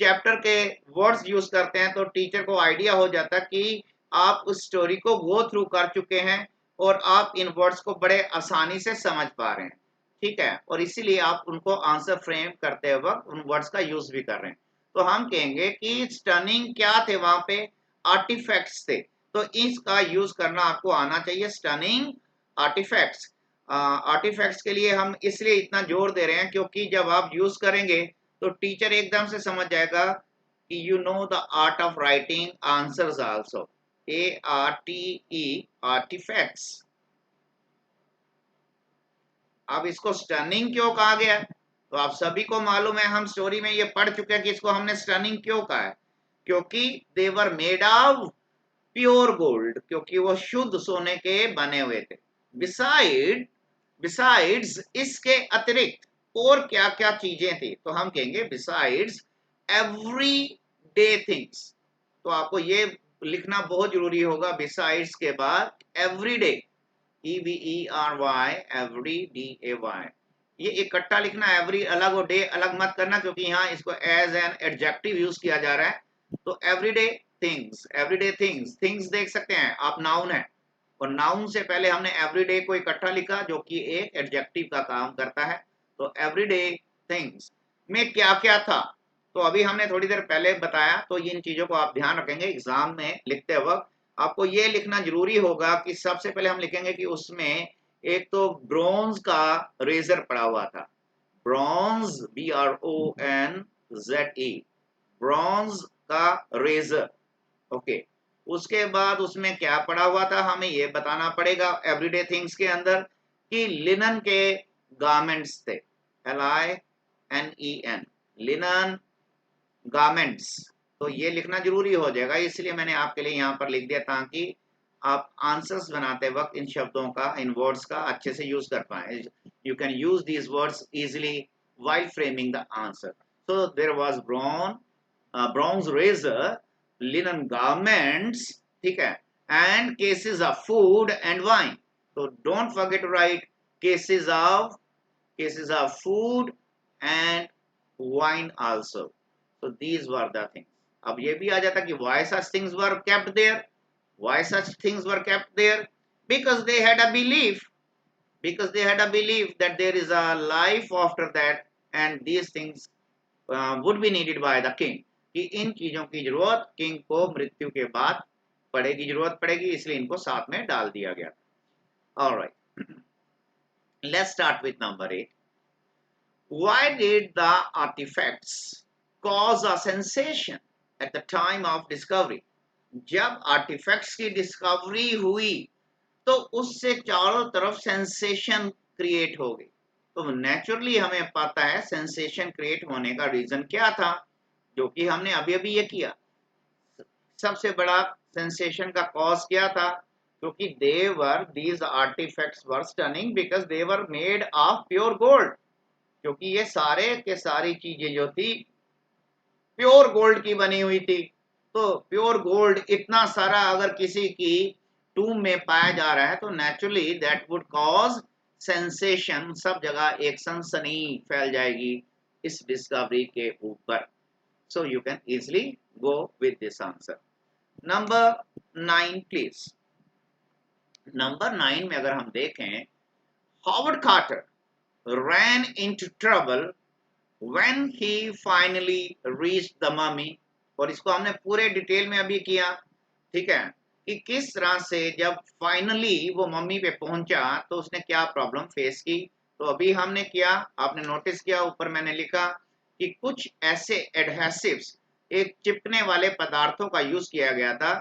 चैप्टर के वर्ड्स यूज करते हैं तो टीचर को आइडिया हो जाता है कि आप उस स्टोरी को गो थ्रू कर चुके हैं और आप इन वर्ड्स को बड़े आसानी से समझ पा रहे हैं, ठीक है, और इसीलिए आप उनको आंसर फ्रेम करते वक्त उन वर्ड्स का यूज भी कर रहे हैं। तो हम कहेंगे कि स्टनिंग क्या थे, वहां पे आर्टिफैक्ट्स थे, तो इसका यूज करना आपको आना चाहिए, स्टनिंग आर्टिफैक्ट्स। आर्टिफैक्ट्स के लिए हम इसलिए इतना जोर दे रहे हैं क्योंकि जब आप यूज करेंगे तो टीचर एकदम से समझ जाएगा कि you know the art of writing answers also, ARTE, artifacts. अब इसको स्टनिंग क्यों कहा गया, तो आप सभी को मालूम है, हम स्टोरी में ये पढ़ चुके हैं कि इसको हमने स्टनिंग क्यों कहा है, क्योंकि they were made of pure gold, क्योंकि वो शुद्ध सोने के बने हुए थे। बिसाइड्स इसके अतिरिक्त और क्या क्या चीजें थी, तो हम कहेंगे बिसाइड्स एवरी डे थिंग्स। तो आपको ये लिखना बहुत जरूरी होगा, बिसाइड्स के बाद every day, EVERY, every DAY, ये इकट्ठा लिखना, एवरी अलग और डे अलग मत करना, क्योंकि यहाँ इसको एज एन एडजेक्टिव यूज किया जा रहा है। तो everyday things, everyday things, things देख सकते हैं आप, नाउन है, और नाउन से पहले हमने एवरीडे को इकट्ठा लिखा जो कि एक एडजेक्टिव का काम करता है। तो एवरीडे थिंग्स में क्या क्या था, तो अभी हमने थोड़ी देर पहले बताया, तो इन चीजों को आप ध्यान रखेंगे एग्जाम में लिखते वक्त। आपको ये लिखना जरूरी होगा कि सबसे पहले हम लिखेंगे कि उसमें एक तो ब्रॉन्ज का रेजर पड़ा हुआ था, ब्रॉन्ज, BRONZE, ब्रॉन्ज का रेजर, ओके। उसके बाद उसमें क्या पड़ा हुआ था हमें ये बताना पड़ेगा एवरीडे थिंग्स के अंदर, कि लिनन के गारमेंट्स थे, LINEN, लिनन गारमेंट्स। तो ये लिखना जरूरी हो जाएगा, इसलिए मैंने आपके लिए यहाँ पर लिख दिया ताकि आप आंसर्स बनाते वक्त इन शब्दों का, इन वर्ड्स का अच्छे से यूज कर पाए। You can use these words easily while framing the answer. So there was bronze razor, linen garments, ठीक है, and cases of food and wine. So don't forget to write cases of food and wine also. So these were the things. अब ये भी आ जाता कि why such things were kept there? Why such things were kept there? Because they had a belief. Because they had a belief that there is a life after that, and these things would be needed by the king. कि इन चीजों की जरूरत किंग को मृत्यु के बाद पड़ेगी, जरूरत पड़ेगी, इसलिए इनको साथ में डाल दिया गया। All right. Let's start with number 8. Why did the artifacts cause a sensation at the time of discovery? जब आर्टिफैक्ट्स की डिस्कवरी हुई तो उससे चारों तरफ सेंसेशन क्रिएट हो गई। तो नेचुरली हमें पता है सेंसेशन क्रिएट होने का रीजन क्या था, जो कि हमने अभी अभी ये किया। सबसे बड़ा सेंसेशन का कॉज क्या था, क्योंकि these artifacts were stunning because they were made of pure gold, क्योंकि ये सारे के सारी चीजें जो थी प्योर गोल्ड की बनी हुई थी। तो प्योर गोल्ड इतना सारा अगर किसी की टूम में पाया जा रहा है तो naturally that would cause sensation, सब जगह एक सनसनी फैल जाएगी इस डिस्कवरी के ऊपर। So you can easily go with this answer. Number 9 please. Number 9 में अगर हम देखें, Howard Carter ran into trouble when he finally reached the mummy, और इसको हमने पूरे डिटेल में अभी किया, ठीक है, कि किस तरह से जब फाइनली वो मम्मी पे पहुंचा तो उसने क्या प्रॉब्लम फेस की। तो अभी हमने किया, आपने नोटिस किया ऊपर मैंने लिखा कि कुछ ऐसे एडहेसिव्स, एक चिपकने वाले पदार्थों का यूज किया गया था,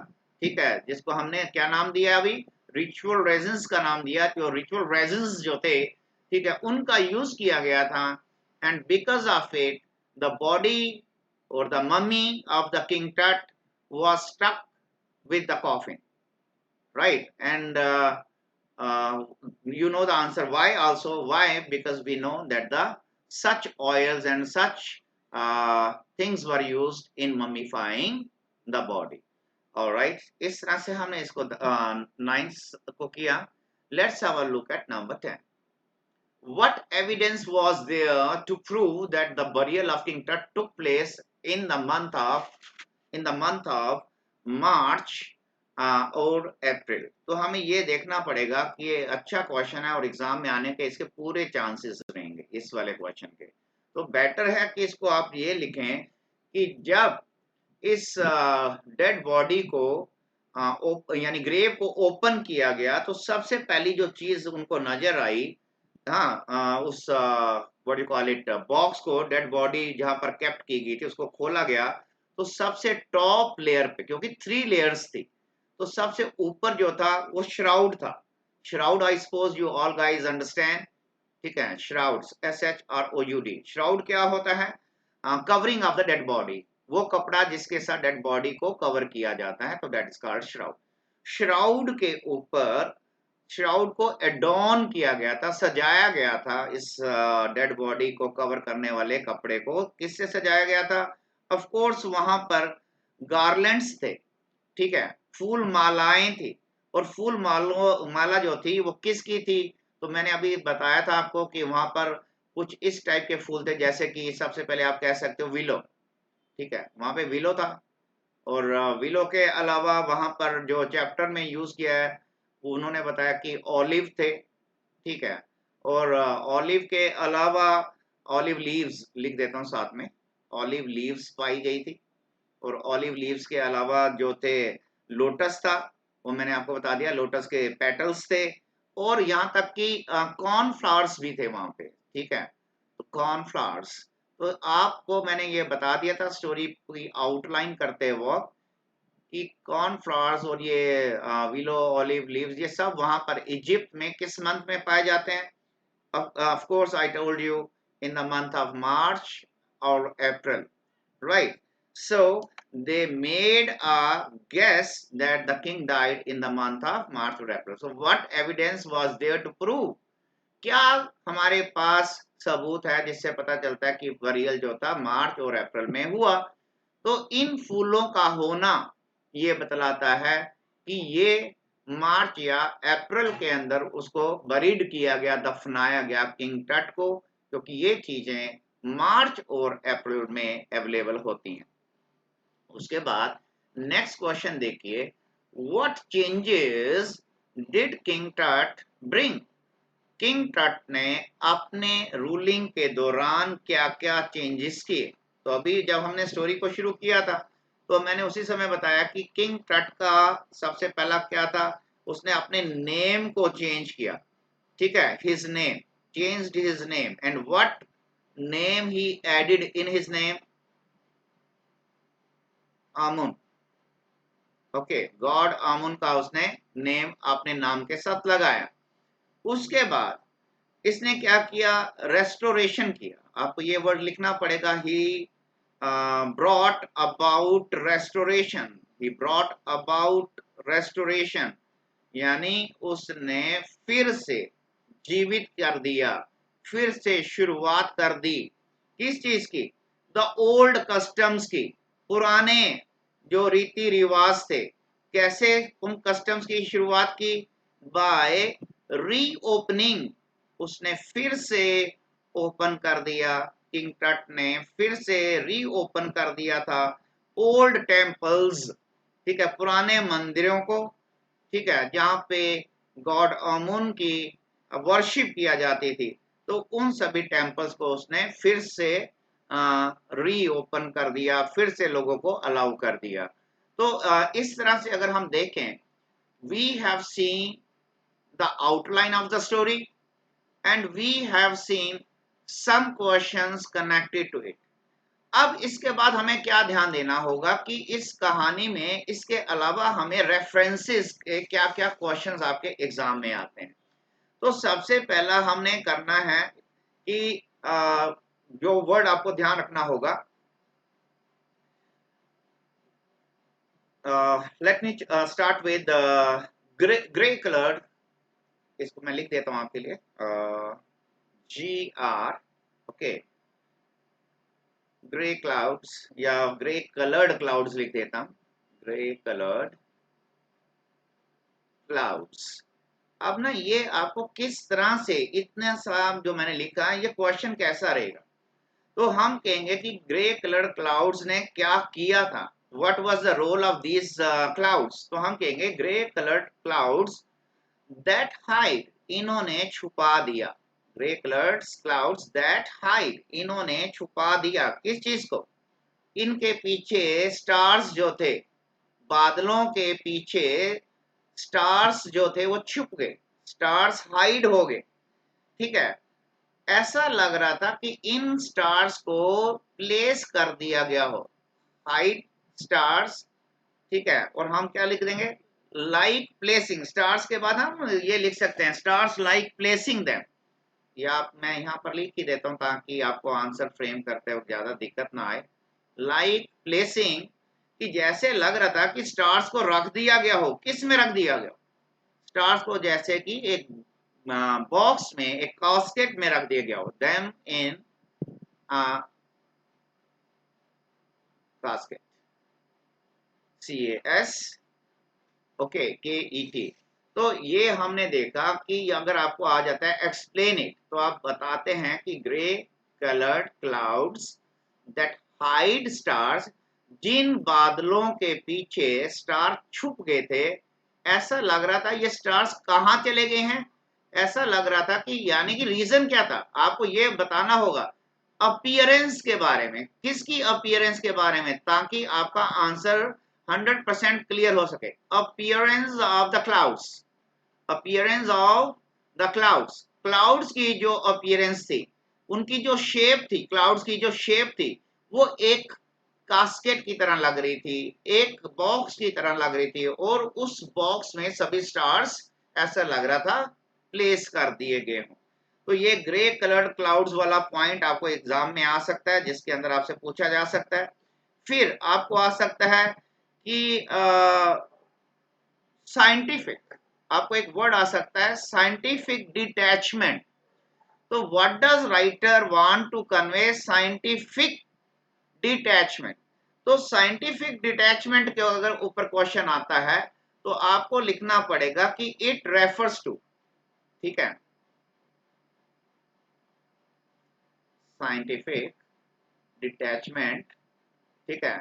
ठीक है, जिसको हमने क्या नाम दिया अभी, रिचुअल रेजिन्स का नाम दिया। तो रिचुअल रेजिन्स जो थे, ठीक है, उनका यूज किया गया था, and because of it the body और the mummy of the king Tut was stuck with the coffin, right? And you know the answer why also. Why? Because we know that the such oils and such things were used in mummifying the body. All right, इस तरह से हमने इसको 9th को किया। Let's have a look at number 10. What evidence was there to prove that the burial of King Tut took place in the month of March और अप्रैल। तो हमें ये देखना पड़ेगा कि ये अच्छा क्वेश्चन है और एग्जाम में आने के इसके पूरे चांसेस रहेंगे इस वाले क्वेश्चन के। तो बेटर है कि इसको आप ये लिखें कि जब इस डेड बॉडी को यानी ग्रेव को ओपन किया गया तो सबसे पहली जो चीज उनको नजर आई, हाँ, उस what you call it box को, डेड बॉडी जहां पर केप्ट की गई थी उसको खोला गया, तो सबसे टॉप लेयर पे, क्योंकि 3 लेयर्स थी, तो सबसे ऊपर जो था वो श्राउड था। Shroud, I suppose you all guys understand, ठीक है। श्राउड्स, SHROUD, श्राउड क्या होता है? Covering of the dead body, वो कपड़ा जिसके साथ डेड बॉडी को कवर किया जाता है, तो that is called shroud. Shroud के ऊपर, श्राउड को एडॉर्न किया गया था, सजाया गया था, इस डेड बॉडी को कवर करने वाले कपड़े को किससे सजाया गया था? ऑफ कोर्स वहां पर गार्लैंड्स थे, ठीक है, फूल मालाएं थी। और फूल माला जो थी वो किसकी थी? तो मैंने अभी बताया था आपको कि वहां पर कुछ इस टाइप के फूल थे, जैसे कि सबसे पहले आप कह सकते हो विलो, ठीक है, वहां पे विलो था। और विलो के अलावा वहां पर जो चैप्टर में यूज किया है उन्होंने बताया कि ऑलिव थे, ठीक है। और ऑलिव के अलावा ऑलिव लीव्स लिख देता हूँ साथ में, ऑलिव लीव्स पाई गई थी। और ऑलिव लीव्स के अलावा जो थे, लोटस था, वो मैंने आपको बता दिया, लोटस के पेटल्स थे। और यहाँ तक कि कॉर्न फ्लावर्स भी थे वहां पे, ठीक है। तो कॉर्न फ्लावर्स, तो आपको मैंने ये बता दिया था स्टोरी की आउटलाइन करते वक्त कि कॉर्न फ्लावर्स और ये विलो ऑलिव लीव्स, ये सब वहां पर इजिप्ट में किस मंथ में पाए जाते हैं? of course I told you, in the month of March or April, right? So they made a guess that the king died in the month of March or April. So what evidence was there to prove? क्या हमारे पास सबूत है जिससे पता चलता है कि बरियल जो था मार्च और अप्रैल में हुआ? तो इन फूलों का होना ये बतलाता है कि ये मार्च या अप्रैल के अंदर उसको बरीड किया गया, दफनाया गया किंग टट को, क्योंकि ये चीजें मार्च और अप्रैल में अवेलेबल होती हैं। उसके बाद नेक्स्ट क्वेश्चन देखिए, व्हाट चेंजेस डिड किंग टट ब्रिंग? किंग टट ने अपने रूलिंग के दौरान क्या क्या चेंजेस किए? तो अभी जब हमने स्टोरी को शुरू किया था तो मैंने उसी समय बताया कि किंग टट का सबसे पहला क्या था, उसने अपने नेम को चेंज किया, ठीक है, his name, changed his name. And what name he added in his name? Amun, okay, god Amun का उसने नेम अपने नाम के साथ लगाया। उसके बाद इसने क्या किया? रेस्टोरेशन किया। आपको ये वर्ड लिखना पड़ेगा, he brought about restoration, he brought about restoration, यानी उसने फिर से जीवित कर दिया, फिर से शुरुआत कर दी। किस चीज की? द ओल्ड कस्टम्स की, पुराने जो रीति रिवाज थे। कैसे उन कस्टम्स की शुरुआत की? बाय रीओपनिंग, उसने फिर से ओपन कर दिया, किंग टट ने फिर से रीओपन कर दिया था ओल्ड टेम्पल्स, ठीक है, पुराने मंदिरों को, ठीक है, जहां पे गॉड अमुन की वर्शिप किया जाती थी। तो उन सभी टेम्पल्स को उसने फिर से रीओपन कर दिया, फिर से लोगों को अलाउ कर दिया। तो इस तरह से अगर हम देखें, we have seen the outline of the story and we have seen some questions connected to it. अब इसके बाद हमें क्या ध्यान देना होगा कि इस कहानी में इसके अलावा हमें रेफरेंसेस के क्या क्या क्वेश्चंस आपके एग्जाम में आते हैं। तो सबसे पहला हमने करना है कि जो वर्ड आपको ध्यान रखना होगा, let me start with grey coloured, इसको मैं लिख देता हूं आपके लिए, GR, ओके, ग्रे क्लाउड्स या ग्रे कलर्ड क्लाउड्स लिख देता हूं, ग्रे कलर्ड क्लाउड्स। अब ना ये आपको किस तरह से इतना सा जो मैंने लिखा है, ये क्वेश्चन कैसा रहेगा? तो हम कहेंगे कि ग्रे कलर्ड क्लाउड्स ने क्या किया था, what was the role of these clouds, तो हम कहेंगे grey coloured clouds that hide, इन्होंने छुपा दिया। Grey coloured clouds that hide, इन्होंने छुपा दिया किस चीज को, इनके पीछे स्टार्स जो थे, बादलों के पीछे स्टार्स जो थे वो छुप गए, स्टार्स हाइड हो गए। ठीक है, ऐसा लग रहा था कि इन स्टार्स को प्लेस कर दिया गया हो, हाइड स्टार्स। ठीक है, और हम क्या लिख देंगे, लाइक प्लेसिंग, स्टार्स के बाद हम ये लिख सकते हैं स्टार्स लाइक प्लेसिंग देम, या मैं यहाँ पर लिख ही देता हूँ ताकि आपको आंसर फ्रेम करते वक्त ज्यादा दिक्कत ना आए। लाइक प्लेसिंग, कि जैसे लग रहा था कि स्टार्स को रख दिया गया हो, किस में रख दिया गया, स्टार्स को जैसे कि एक बॉक्स में, एक कास्केट में रख दिया गया हो, them in casket, CAS, okay, KET। तो ये हमने देखा कि अगर आपको आ जाता है एक्सप्लेन इट, तो आप बताते हैं कि grey coloured clouds that hide stars, जिन बादलों के पीछे स्टार छुप गए थे, ऐसा लग रहा था ये स्टार्स कहाँ चले गए हैं, ऐसा लग रहा था कि, यानी कि रीजन क्या था, आपको ये बताना होगा अपीयरेंस के बारे में, किसकी अपीयरेंस के बारे में, ताकि आपका आंसर 100% क्लियर हो सके। Appearance of the clouds, appearance of the clouds, clouds की जो अपीयरेंस थी, उनकी जो शेप थी, क्लाउड्स की जो शेप थी, वो एक कास्केट की तरह लग रही थी, एक बॉक्स की तरह लग रही थी, और उस बॉक्स में सभी स्टार्स ऐसा लग रहा था प्लेस कर दिए गए हों। तो ये ग्रे कलर्ड क्लाउड्स वाला पॉइंट आपको एग्जाम में आ सकता है, जिसके अंदर आपसे पूछा जा सकता है। फिर आपको आ सकता है कि साइंटिफिक, आपको एक वर्ड आ सकता है साइंटिफिक डिटैचमेंट। तो what does writer want to convey scientific detachment, तो साइंटिफिक डिटैचमेंट के अगर ऊपर क्वेश्चन आता है तो आपको लिखना पड़ेगा कि इट रेफर्स टू, ठीक है, साइंटिफिक डिटैचमेंट, ठीक है,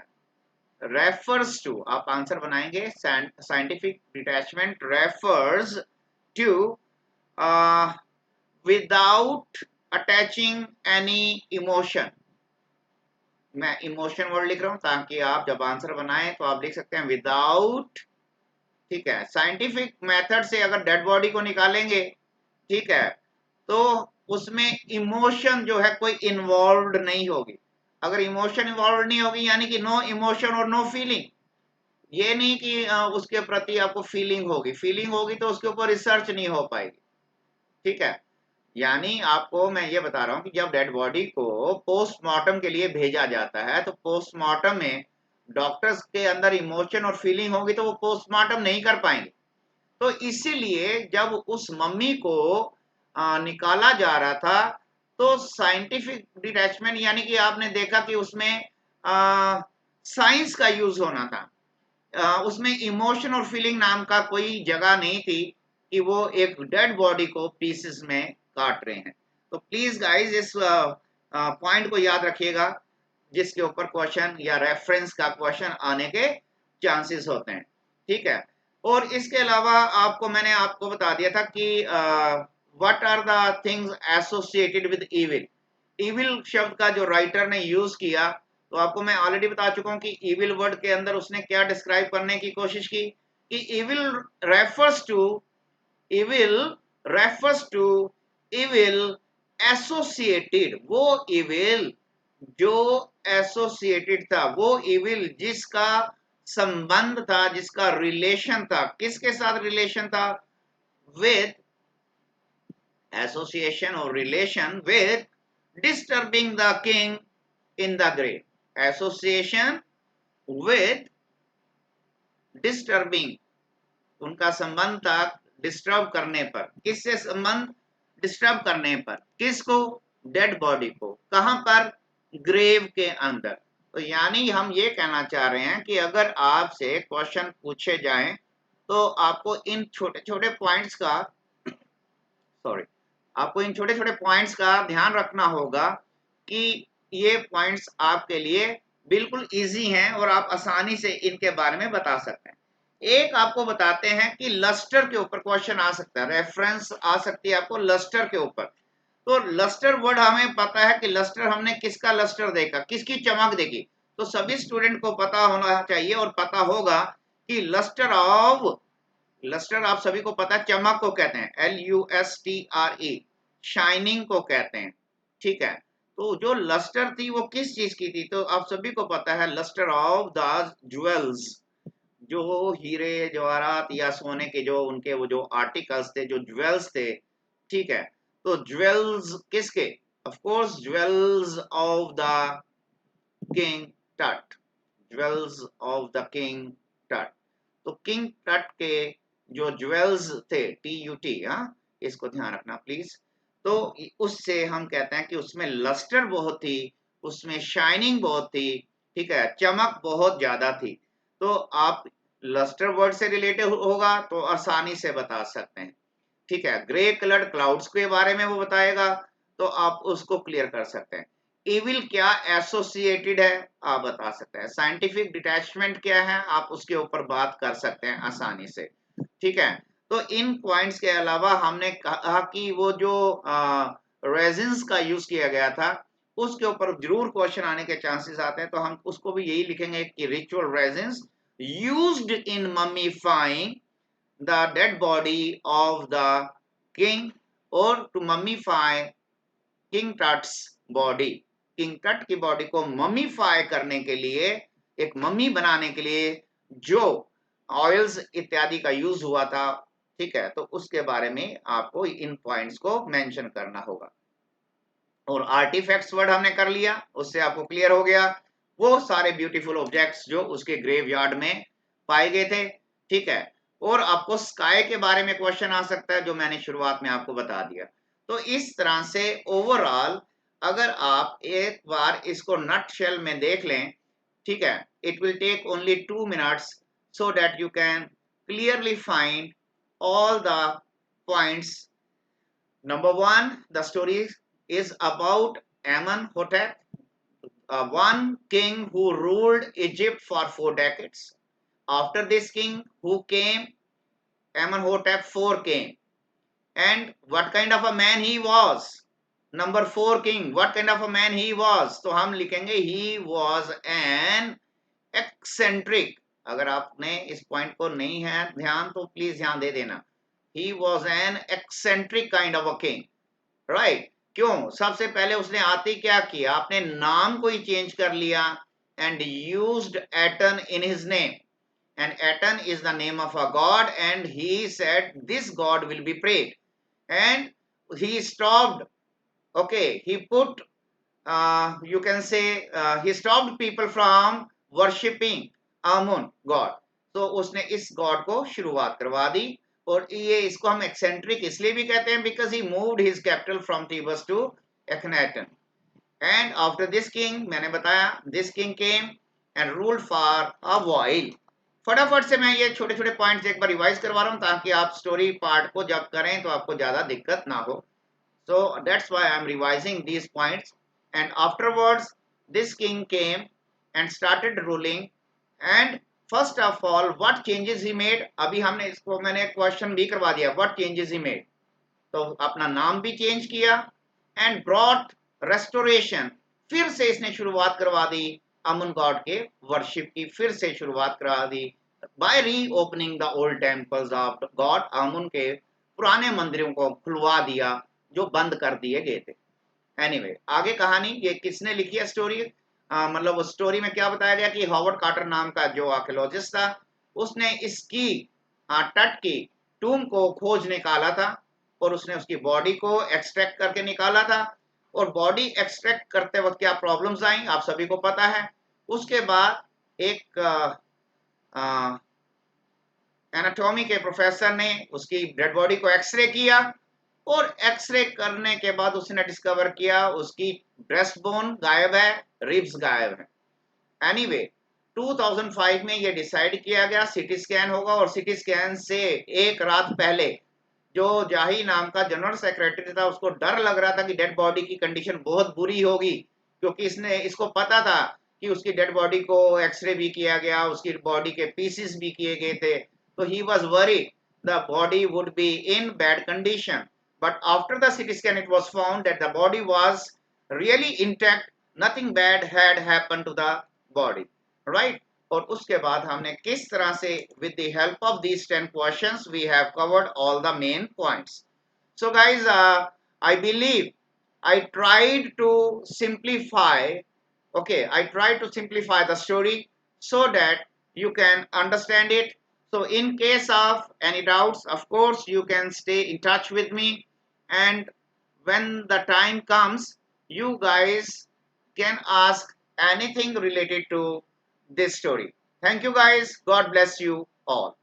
रेफर्स टू, आप आंसर बनाएंगे scientific detachment refers to without attaching any emotion. मैं इमोशन वर्ड लिख रहा हूं ताकि आप जब आंसर बनाएं तो आप लिख सकते हैं विदाउट, ठीक है, साइंटिफिक मेथड से अगर डेड बॉडी को निकालेंगे, ठीक है, तो उसमें इमोशन जो है कोई इन्वॉल्व नहीं होगी। अगर इमोशन इन्वॉल्व नहीं होगी यानी कि नो इमोशन और नो फीलिंग, ये नहीं कि उसके प्रति आपको फीलिंग होगी, फीलिंग होगी तो उसके ऊपर रिसर्च नहीं हो पाएगी। ठीक है, यानी आपको मैं ये बता रहा हूं कि जब डेड बॉडी को पोस्टमार्टम के लिए भेजा जाता है तो पोस्टमार्टम में डॉक्टर्स के अंदर इमोशन और फीलिंग होगी तो वो पोस्टमार्टम नहीं कर पाएंगे। तो इसीलिए जब उस मम्मी को निकाला जा रहा था तो साइंटिफिक डिटैचमेंट, यानी कि आपने देखा कि उसमें साइंस का यूज होना था, उसमें इमोशन और फीलिंग नाम का कोई जगह नहीं थी कि वो एक डेड बॉडी को पीसेस में काट रहे हैं। तो प्लीज गाइस इस पॉइंट को याद रखिएगा, जिसके ऊपर क्वेश्चन या रेफरेंस का क्वेश्चन आने के चांसेस होते हैं। ठीक है, और इसके अलावा आपको मैंने आपको बता दिया था कि what are the things associated with evil. Evil शब्द का जो राइटर ने यूज किया, तो आपको मैं ऑलरेडी बता चुका हूं कि इविल वर्ड के अंदर उसने क्या डिस्क्राइब करने की कोशिश की कि evil refers to, evil refers to evil associated, वो इविल जो एसोसिएटेड था, वो इविल जिसका संबंध था, जिसका रिलेशन था, किसके साथ रिलेशन था, विद एसोसिएशन और relation with disturbing the king in the grave, association with disturbing, उनका संबंध था डिस्टर्ब करने पर, किससे संबंध, डिस्टर्ब करने पर, किसको, डेड बॉडी को, कहां पर, ग्रेव के अंदर। तो यानी हम ये कहना चाह रहे हैं कि अगर आपसे क्वेश्चन पूछे जाएं तो आपको इन छोटे छोटे पॉइंट्स का, सॉरी, आपको इन छोटे छोटे पॉइंट्स का ध्यान रखना होगा कि ये पॉइंट्स आपके लिए बिल्कुल इजी हैं और आप आसानी से इनके बारे में बता सकते हैं। एक आपको बताते हैं कि लस्टर के ऊपर क्वेश्चन आ सकता है, रेफरेंस आ सकती है आपको लस्टर के ऊपर। तो लस्टर वर्ड हमें पता है कि लस्टर हमने किसका लस्टर देखा, किसकी चमक देखी। तो सभी स्टूडेंट को पता होना चाहिए और पता होगा कि लस्टर आप सभी को पता है चमक को कहते हैं, LUSTRE, शाइनिंग को कहते हैं। ठीक है, तो जो लस्टर थी वो किस चीज की थी, तो आप सभी को पता है लस्टर ऑफ द ज्वेल्स, जो हीरे जवाहरात या सोने के जो उनके वो जो आर्टिकल्स थे, जो ज्वेल्स थे। ठीक है, तो ज्वेल्स किसके, of course jewels of the king टट, ज्वेल्स ऑफ द किंग टट। तो किंग टट के जो ज्वेल्स थे, TUT, हाँ, इसको ध्यान रखना प्लीज। तो उससे हम कहते हैं कि उसमें लस्टर बहुत थी, उसमें शाइनिंग बहुत थी। ठीक है, चमक बहुत ज्यादा थी। तो आप लस्टर वर्ड से रिलेटेड होगा तो आसानी से बता सकते हैं। ठीक है, ग्रे कलर्ड क्लाउड्स के बारे में वो बताएगा तो आप उसको क्लियर कर सकते हैं। इविल क्या एसोसिएटेड है आप बता सकते हैं। साइंटिफिक डिटैचमेंट क्या है आप उसके ऊपर बात कर सकते हैं आसानी से। ठीक है, तो इन पॉइंट्स के अलावा हमने कहा कि वो जो रेजिन्स का यूज किया गया था उसके ऊपर जरूर क्वेश्चन आने के चांसेस आते हैं, तो हम उसको भी यही लिखेंगे कि ritual resins used in mummifying the dead body of the king or to mummify King Tut's body। King टट की बॉडी को ममीफाई करने के लिए, एक मम्मी बनाने के लिए जो ऑयल्स इत्यादि का यूज हुआ था। ठीक है, तो उसके बारे में आपको इन पॉइंट्स को मेंशन करना होगा। और आर्टिफैक्ट्स वर्ड हमने कर लिया, उससे आपको क्लियर हो गया वो सारे ब्यूटीफुल ऑब्जेक्ट्स जो उसके ग्रेवयार्ड में पाए गए थे। ठीक है, और आपको स्काई के बारे में क्वेश्चन आ सकता है जो मैंने शुरुआत में आपको बता दिया। तो इस तरह से ओवरऑल अगर आप एक बार इसको नट शेल में देख लें, ठीक है, it will take only 2 minutes so that you can clearly find all the points। Number one, the story is about Amenhotep, one king who ruled Egypt for 4 decades. After this king who came, Amenhotep IV came. And what kind of a man he was? Number 4 king, what kind of a man he was? तो हम लिखेंगे he was an eccentric। अगर आपने इस पॉइंट को नहीं है ध्यान तो प्लीज ध्यान दे देना। He was an eccentric kind of a king। Right, क्यों? सबसे पहले उसने आते क्या किया, आपने नाम को ही चेंज कर लिया and used Aten in his name, and Aten is the name of a god and he said this god will be prayed and he stopped. Okay, he put you can say he stopped people from worshipping Amun god। तो उसने इस गॉड को शुरुआत करवा दी। और ये इसको हम एक्सेंट्रिक इसलिए भी कहते हैं because he moved his capital from Thebes to Akhenaten। And after this king मैंने बताया this king came and ruled for a while. फटाफट से मैं ये छोटे छोटे पॉइंट्स एक बार रिवाइज करवा रहा हूं ताकि आप स्टोरी पार्ट को जब करें तो आपको ज्यादा दिक्कत ना हो। So that's why I'm revising these points। And afterwards, this king came and started ruling। And first of all, what changes he made? अभी हमने इसको मैंने क्वेश्चन भी करवा दिया, what changes he made? तो अपना नाम भी चेंज किया and brought restoration। फिर से इसने शुरुआत करवा दी अमन गॉड के वर्शिप की, फिर से शुरुआत करवा दी by reopening the old temples of God। अमन के पुराने मंदिरों को खुलवा दिया जो बंद कर दिए गए थे। एनीवे आगे कहानी ये किसने लिखी है स्टोरी, मतलब उस स्टोरी में क्या बताया गया कि हॉवर्ड कार्टर नाम का जो आर्कियोलॉजिस्ट था उसने इसकी तट की टूम को खोज निकाला था और उसने उसकी बॉडी को एक्सट्रैक्ट करके निकाला था। और बॉडी एक्सट्रैक्ट करते वक्त क्या प्रॉब्लम्स आई आप सभी को पता है। उसके बाद एक एनाटॉमी के प्रोफेसर ने उसकी डेड बॉडी को एक्सरे किया और एक्सरे करने के बाद उसने डिस्कवर किया उसकी ब्रेस्ट बोन गायब है, रिब्स गायब है। एनीवे 2005 में ये डिसाइड किया गया सीटी स्कैन होगा और सीटी स्कैन से एक रात पहले जो जाही नाम का जनरल सेक्रेटरी था उसको डर लग रहा था कि डेड बॉडी की कंडीशन बहुत बुरी होगी क्योंकि इसको पता था कि उसकी डेड बॉडी को एक्सरे भी किया गया, उसकी बॉडी के पीसेस भी किए गए थे, तो he was worry the body would be in bad condition, but after the CT scan it was found that the body was really intact, nothing bad had happened to the body, right. और उसके बाद हमने किस तरह से with the help of these 10 questions we have covered all the main points. So guys, I believe I tried to simplify, okay, I tried to simplify the story so that you can understand it. So in case of any doubts, of course you can stay in touch with me, and when the time comes, you guys can ask anything related to this story. Thank you guys, God bless you all.